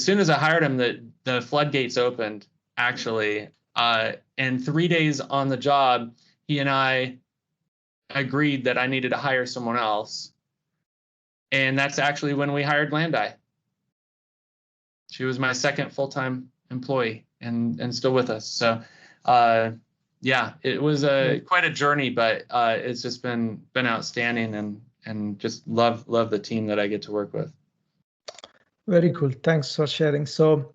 soon as I hired him, the floodgates opened, actually. And 3 days on the job, he and I agreed that I needed to hire someone else. And that's actually when we hired Landai. She was my second full-time employee and still with us. So, yeah, it was quite a journey, but it's just been outstanding, and just love the team that I get to work with. Very cool. Thanks for sharing. So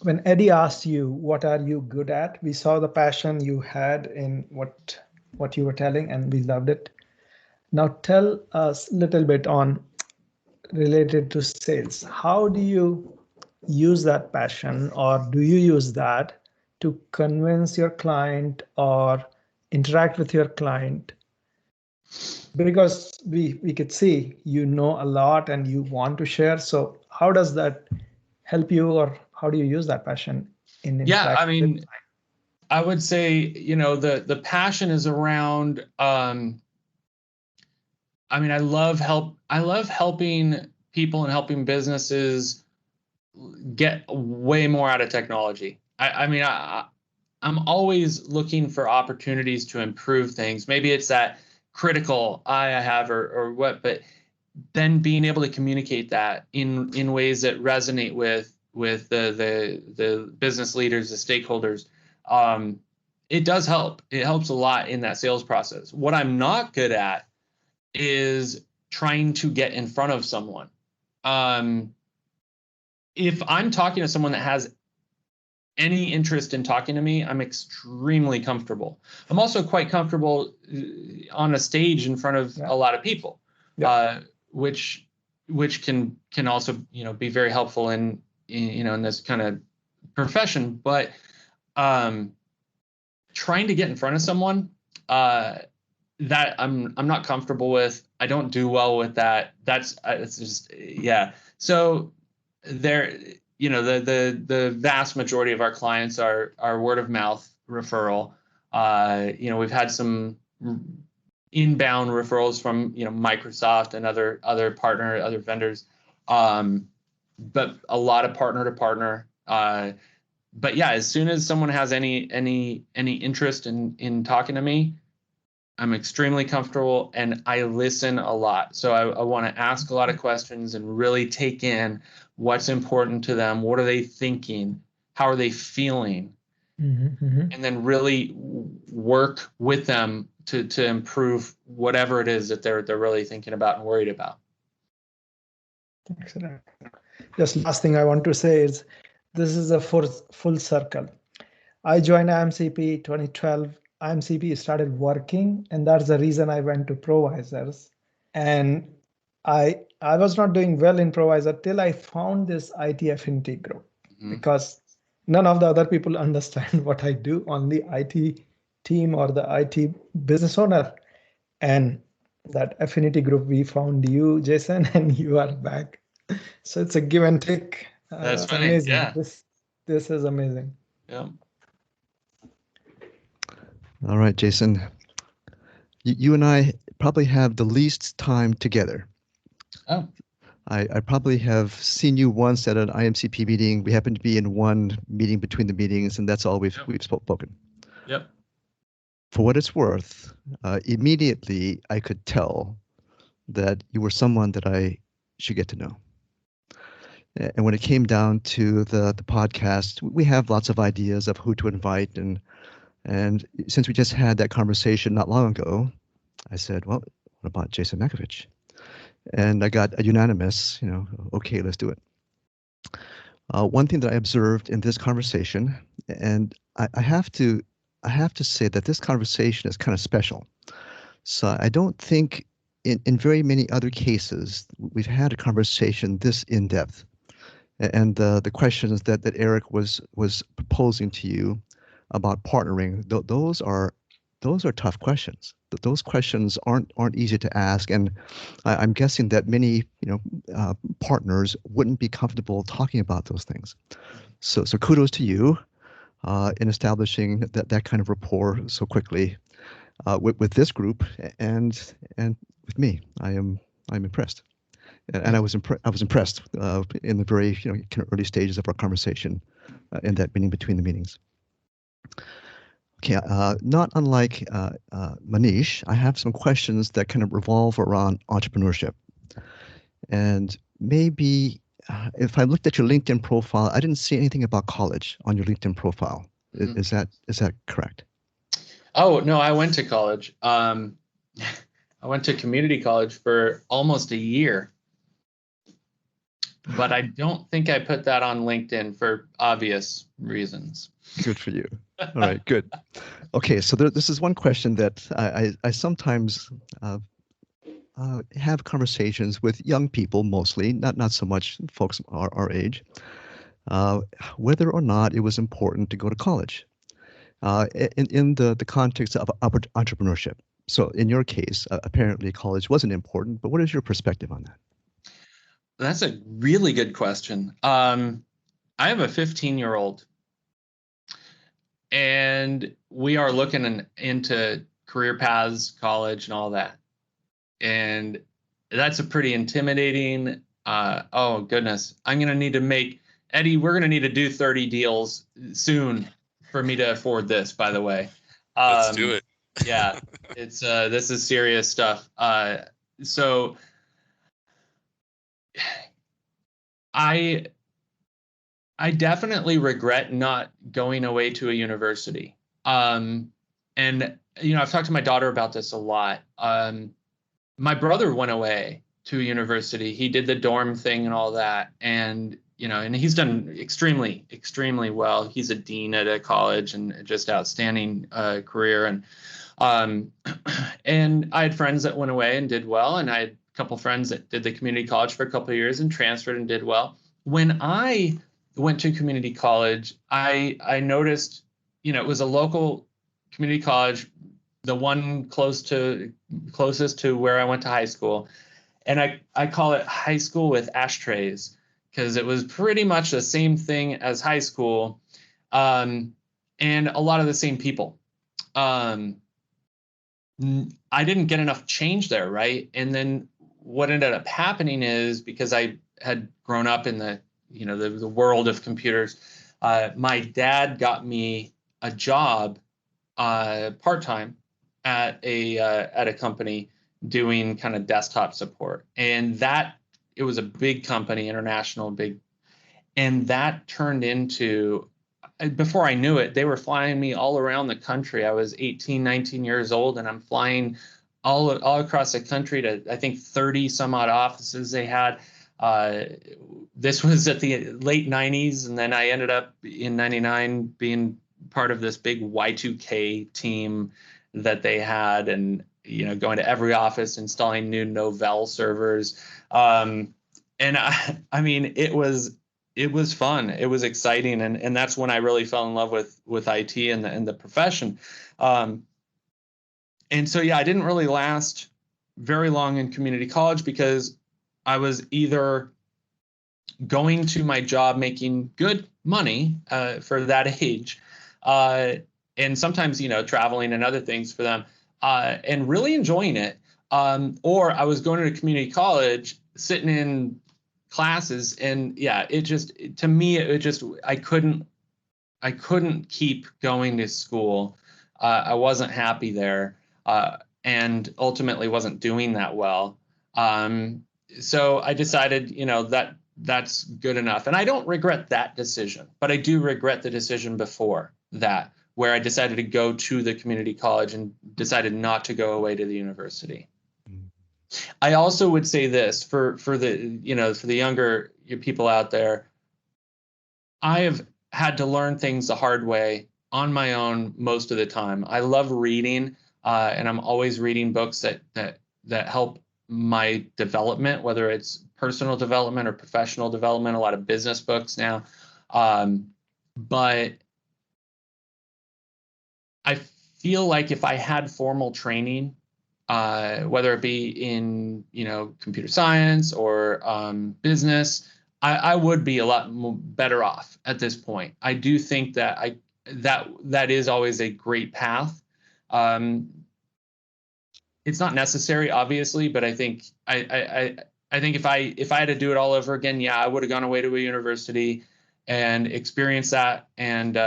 when Eddie asked you, what are you good at? We saw the passion you had in what you were telling, and we loved it. Now tell us a little bit on related to sales. How do you use that passion, or do you use that to convince your client or interact with your client? Because we could see you know a lot and you want to share. So how does that help you, or how do you use that passion in Yeah, I would say, the passion is around, I love helping people and helping businesses get way more out of technology. I'm always looking for opportunities to improve things. Maybe it's that critical eye I have or what, but then being able to communicate that in ways that resonate with the business leaders, the stakeholders, it does help. It helps a lot in that sales process. What I'm not good at is trying to get in front of someone. If I'm talking to someone that has any interest in talking to me, I'm extremely comfortable. I'm also quite comfortable on a stage in front of a lot of people, which can also, you know, be very helpful in this kind of profession. But trying to get in front of someone that I'm not comfortable with. I don't do well with that. It's just, yeah. So there, you know, the vast majority of our clients are word of mouth referral. You know, we've had some inbound referrals from, you know, Microsoft and other vendors, but a lot of partner to partner. But yeah, as soon as someone has any interest in talking to me, I'm extremely comfortable and I listen a lot. So I want to ask a lot of questions and really take in what's important to them. What are they thinking? How are they feeling? And then really work with them to improve whatever it is that they're really thinking about and worried about. Excellent. Just last thing I want to say is this is a full circle. I joined IMCP 2012. IMCP started working, and that's the reason I went to Provisors. And I was not doing well in Provisor till I found this IT affinity group, because none of the other people understand what I do, only IT team or the IT business owner. And that affinity group, we found you, Jason, and you are back. So it's a give and take. That's funny. Amazing. Yeah. This is amazing. Yeah. All right, Jason. You and I probably have the least time together. Oh. I probably have seen you once at an IMCP meeting. We happened to be in one meeting between the meetings, and that's all we've spoken. Yep. For what it's worth, immediately I could tell that you were someone that I should get to know. And when it came down to the podcast, we have lots of ideas of who to invite, and since we just had that conversation not long ago, I said, well, what about Jason Makevich? And I got a unanimous, okay, let's do it. One thing that I observed in this conversation, and I have to say that this conversation is kind of special. So I don't think in very many other cases we've had a conversation this in depth. And the questions that Eric was proposing to you about partnering, those are tough questions. Those questions aren't easy to ask, and I'm guessing that many partners wouldn't be comfortable talking about those things. So kudos to you in establishing that kind of rapport so quickly with this group and with me. I'm impressed, and I was impressed in the very kind of early stages of our conversation in that meeting between the meetings. Okay, not unlike Manish, I have some questions that kind of revolve around entrepreneurship. And maybe if I looked at your LinkedIn profile, I didn't see anything about college on your LinkedIn profile. Is that correct? Oh, no, I went to college. I went to community college for almost a year. But I don't think I put that on LinkedIn for obvious reasons. Good for you. All right, good. Okay, so this is one question that I sometimes have conversations with young people, mostly, not so much folks our age, whether or not it was important to go to college in the context of entrepreneurship. So in your case, apparently college wasn't important, but what is your perspective on that? That's a really good question. I have a 15-year-old, and we are looking into career paths, college, and all that. And that's a pretty intimidating, oh goodness, I'm going to need to make, Eddie, we're going to need to do 30 deals soon for me to afford this, by the way. Let's do it. Yeah, it's this is serious stuff. So I definitely regret not going away to a university. And I've talked to my daughter about this a lot. My brother went away to a university. He did the dorm thing and all that, and and he's done extremely, extremely well. He's a dean at a college and just outstanding career. And and I had friends that went away and did well, and I had a couple friends that did the community college for a couple of years and transferred and did well. When I went to community college, I noticed, it was a local community college, the one closest to where I went to high school. And I call it high school with ashtrays, because it was pretty much the same thing as high school, and a lot of the same people. I didn't get enough change there, right? And then what ended up happening is, because I had grown up in the world of computers, my dad got me a job part-time at a company doing kind of desktop support. And it was a big company, international, big, and that turned into, before I knew it, they were flying me all around the country. I was 18, 19 years old, and I'm flying all across the country to, I think, 30 some odd offices they had. This was at the late 90s, and then I ended up in 99 being part of this big Y2K team that they had, and going to every office, installing new Novell servers. And I mean, it was fun. It was exciting, and that's when I really fell in love with IT and the profession. And so I didn't really last very long in community college, because I was either going to my job making good money for that age, and sometimes traveling and other things for them, and really enjoying it, or I was going to community college, sitting in classes, and it just, to me, I couldn't keep going to school. I wasn't happy there, and ultimately wasn't doing that well. So I decided, that's good enough. And I don't regret that decision, but I do regret the decision before that, where I decided to go to the community college and decided not to go away to the university. I also would say this for the younger people out there, I have had to learn things the hard way on my own most of the time. I love reading, and I'm always reading books that help my development, whether it's personal development or professional development, a lot of business books now. But I feel like if I had formal training, whether it be in computer science or business, I would be a lot better off at this point. I do think that that is always a great path. It's not necessary, obviously, but I think I think if I had to do it all over again, I would have gone away to a university and experienced that, and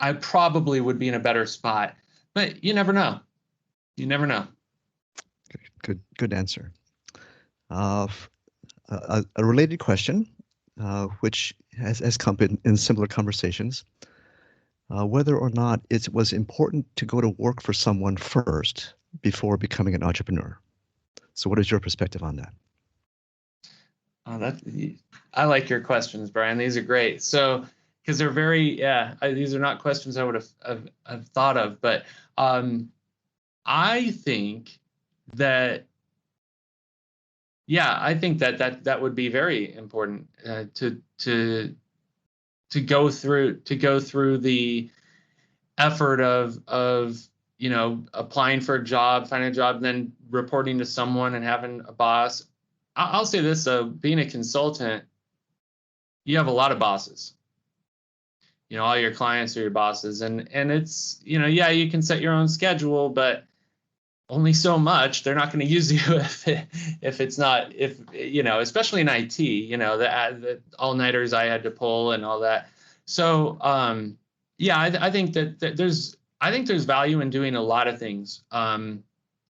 I probably would be in a better spot. But you never know. You never know. Good answer. A related question, which has come in similar conversations, whether or not it was important to go to work for someone first before becoming an entrepreneur. So what is your perspective on that? I like your questions, Brian. These are great. So, because they're very, these are not questions I would have thought of, but I think that, I think that would be very important to go through the effort of applying for a job, finding a job, then reporting to someone and having a boss. I'll say this though, being a consultant, you have a lot of bosses. All your clients are your bosses, and it's, you can set your own schedule, but only so much. They're not going to use you if it's not, especially in IT, the all-nighters I had to pull and all that. So Yeah, I think that there's value in doing a lot of things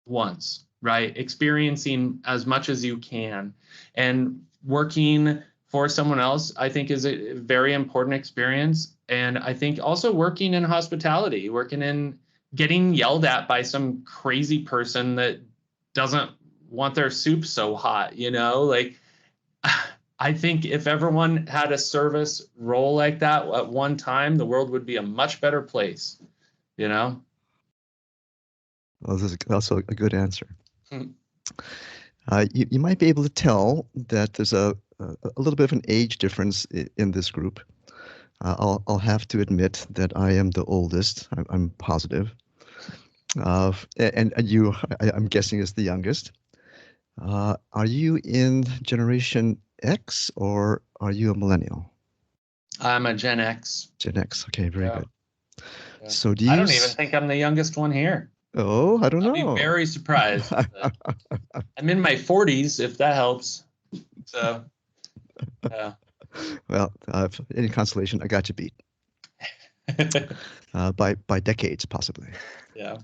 once, right? Experiencing as much as you can, and working for someone else, I think, is a very important experience. And I think also working in hospitality, working in getting yelled at by some crazy person that doesn't want their soup so hot, like I think if everyone had a service role like that at one time, the world would be a much better place, Well, this is also a good answer. You might be able to tell that there's a little bit of an age difference in this group. I'll have to admit that I am the oldest. I'm positive. And you, I'm guessing, is the youngest. Are you in Generation X or are you a millennial? I'm a Gen X. Gen X. Okay, very good. Yeah. So do you? I don't even think I'm the youngest one here. Oh, I don't know. I'd be very surprised. I'm in my 40s, if that helps. So, yeah. Well, any consolation, I got you beat. By decades, possibly. Yeah.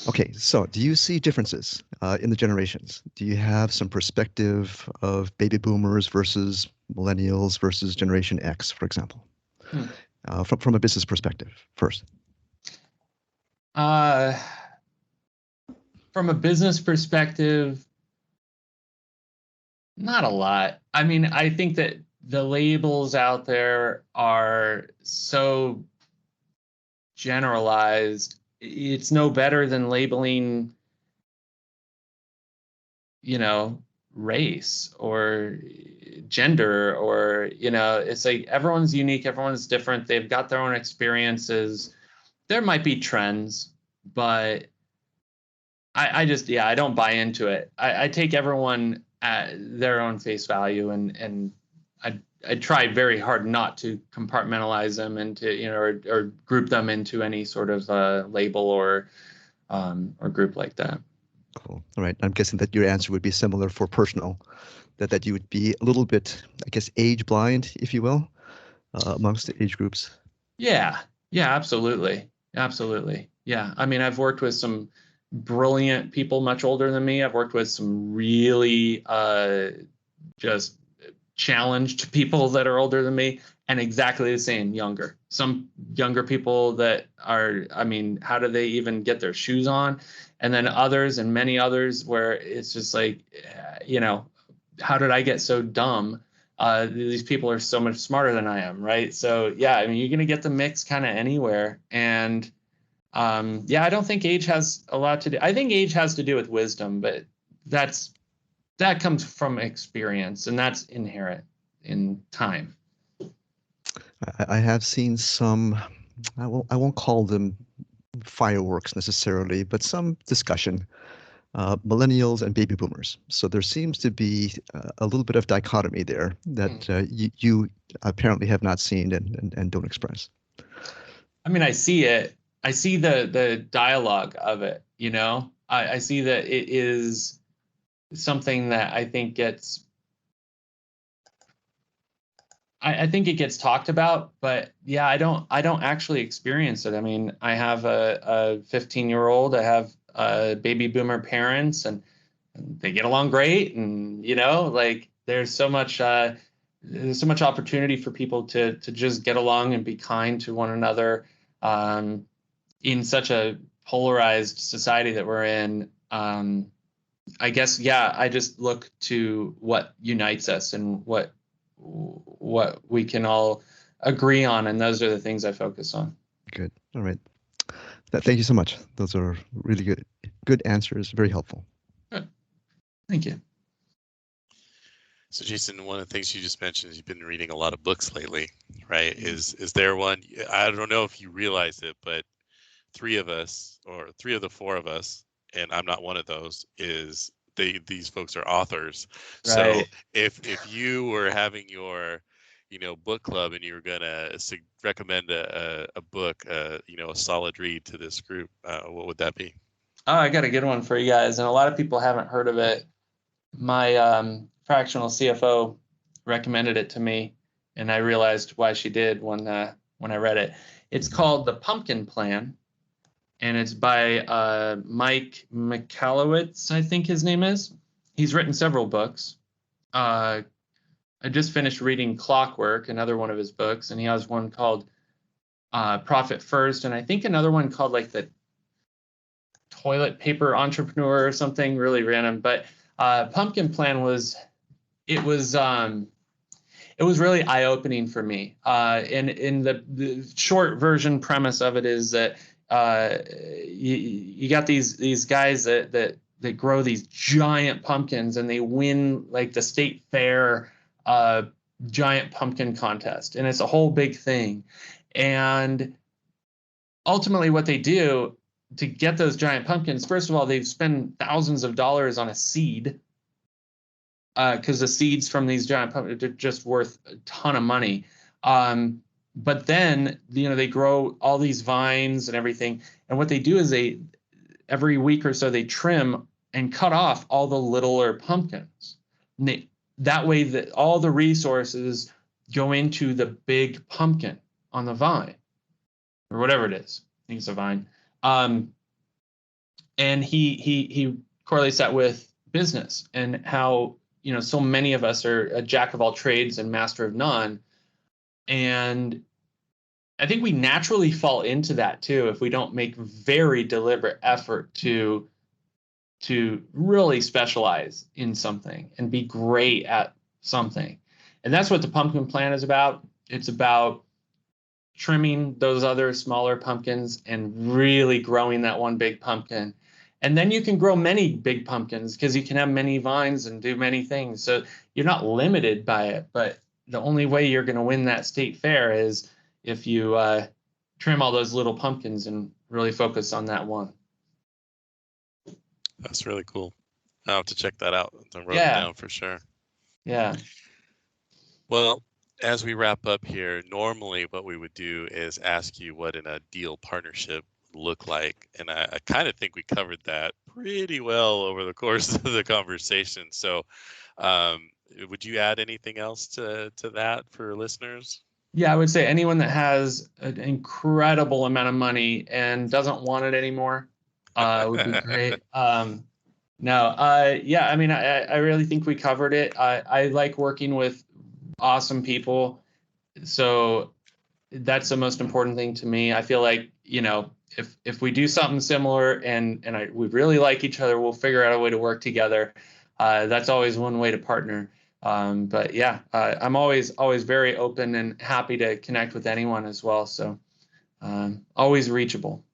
Okay, so do you see differences in the generations? Do you have some perspective of baby boomers versus millennials versus Generation X, for example, from a business perspective first? From a business perspective, not a lot. I mean, I think that the labels out there are so generalized. It's no better than labeling, race or gender, or, it's like everyone's unique, everyone's different. They've got their own experiences. There might be trends, but I don't buy into it. I take everyone at their own face value, and I try very hard not to compartmentalize them into, or group them into any sort of label or group like that. Cool. All right. I'm guessing that your answer would be similar for personal, that you would be a little bit, I guess, age blind, if you will, amongst the age groups. Yeah. Yeah, absolutely. Absolutely. Yeah. I mean, I've worked with some brilliant people much older than me. I've worked with some really just challenged people that are older than me, and exactly the same, younger. Some younger people that are, I mean, how do they even get their shoes on? And then others, and many others, where it's just like, how did I get so dumb? These people are so much smarter than I am, right? So yeah, I mean, you're going to get the mix kind of anywhere. And I don't think age has a lot to do. I think age has to do with wisdom, but that comes from experience, and that's inherent in time. I have seen some, I won't call them fireworks necessarily, but some discussion, millennials and baby boomers. So there seems to be a little bit of dichotomy there that you apparently have not seen and don't express. I mean, I see it. I see the dialogue of it, I see that it is something that I think gets it gets talked about, but yeah, I don't actually experience it. I mean, I have a 15-year-old, I have baby boomer parents, and they get along great, and like there's so much opportunity for people to just get along and be kind to one another in such a polarized society that we're in. I guess, yeah, I just look to what unites us and what we can all agree on, and those are the things I focus on. Good. All right. Thank you so much. Those are really good answers. Very helpful. Good. Thank you. So Jason, one of the things you just mentioned is you've been reading a lot of books lately, right? Is there one? I don't know if you realize it, but three of the four of us, and I'm not one of those, these folks are authors. Right. So if you were having your book club and you were gonna recommend a book, a solid read to this group, what would that be? Oh, I got a good one for you guys, and a lot of people haven't heard of it. My fractional CFO recommended it to me, and I realized why she did when when I read it. It's called The Pumpkin Plan, and it's by Mike Makevich, I think his name is. He's written several books. I just finished reading Clockwork, another one of his books, and he has one called Profit First, and I think another one called like the Toilet Paper Entrepreneur or something really random. But Pumpkin Plan was really eye-opening for me. And in the short version premise of it is that you got these guys that grow these giant pumpkins, and they win like the state fair giant pumpkin contest, and it's a whole big thing. And ultimately what they do to get those giant pumpkins, first of all, they've spent thousands of dollars on a seed, because the seeds from these giant pumpkins are just worth a ton of money. But then, they grow all these vines and everything. And what they do is every week or so, they trim and cut off all the littler pumpkins. And that way that all the resources go into the big pumpkin on the vine, or whatever it is. I think it's a vine. And he correlates that with business and how, so many of us are a jack of all trades and master of none. And I think we naturally fall into that too if we don't make very deliberate effort to really specialize in something and be great at something. And that's what the Pumpkin Plan is about. It's about trimming those other smaller pumpkins and really growing that one big pumpkin. And then you can grow many big pumpkins because you can have many vines and do many things. So you're not limited by it, but the only way you're going to win that state fair is if you trim all those little pumpkins and really focus on that one. That's really cool. I'll have to check that out. I wrote it down for sure. Yeah. Well, as we wrap up here, normally what we would do is ask you what an ideal partnership look like, and I kind of think we covered that pretty well over the course of the conversation. So would you add anything else to that for listeners? Yeah, I would say anyone that has an incredible amount of money and doesn't want it anymore would be great. I really think we covered it. I like working with awesome people, so that's the most important thing to me. I feel like, if we do something similar and we really like each other, we'll figure out a way to work together. That's always one way to partner. But yeah, I'm always very open and happy to connect with anyone as well. So always reachable.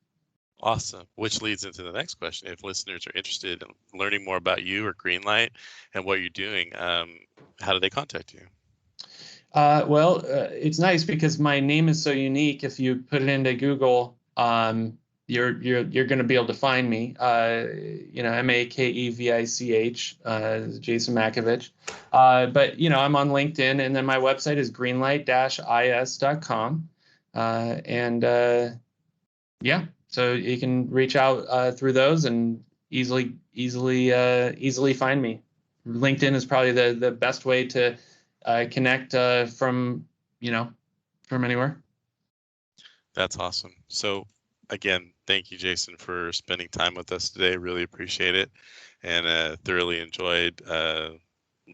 Awesome. Which leads into the next question. If listeners are interested in learning more about you or Greenlight and what you're doing, how do they contact you? It's nice because my name is so unique. If you put it into Google, you're going to be able to find me. Makevich, Jason Makevich. But I'm on LinkedIn, and then my website is greenlight-is.com. So you can reach out through those and easily find me. LinkedIn is probably the best way to connect from anywhere. That's awesome. So again, thank you, Jason, for spending time with us today. Really appreciate it, and thoroughly enjoyed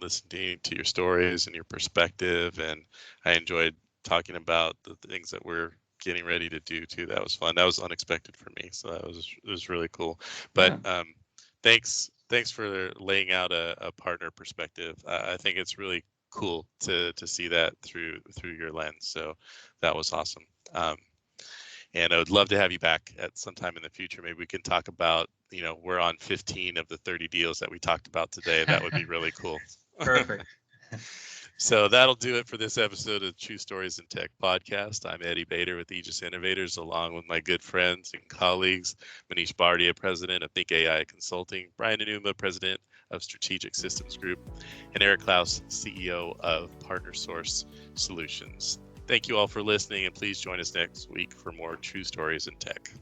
listening to your stories and your perspective. And I enjoyed talking about the things that we're getting ready to do too. That was fun. That was unexpected for me, so it was really cool. But thanks for laying out a partner perspective. I think it's really cool to see that through your lens. So that was awesome. And I would love to have you back at some time in the future. Maybe we can talk about, we're on 15 of the 30 deals that we talked about today. That would be really cool. Perfect. So that'll do it for this episode of True Stories in Tech podcast. I'm Eddie Bader with Aegis Innovators, along with my good friends and colleagues, Manish Bardia, President of Think AI Consulting, Brian Anuma, President of Strategic Systems Group, and Eric Klaus, CEO of Partner Source Solutions. Thank you all for listening, and please join us next week for more True Stories in Tech.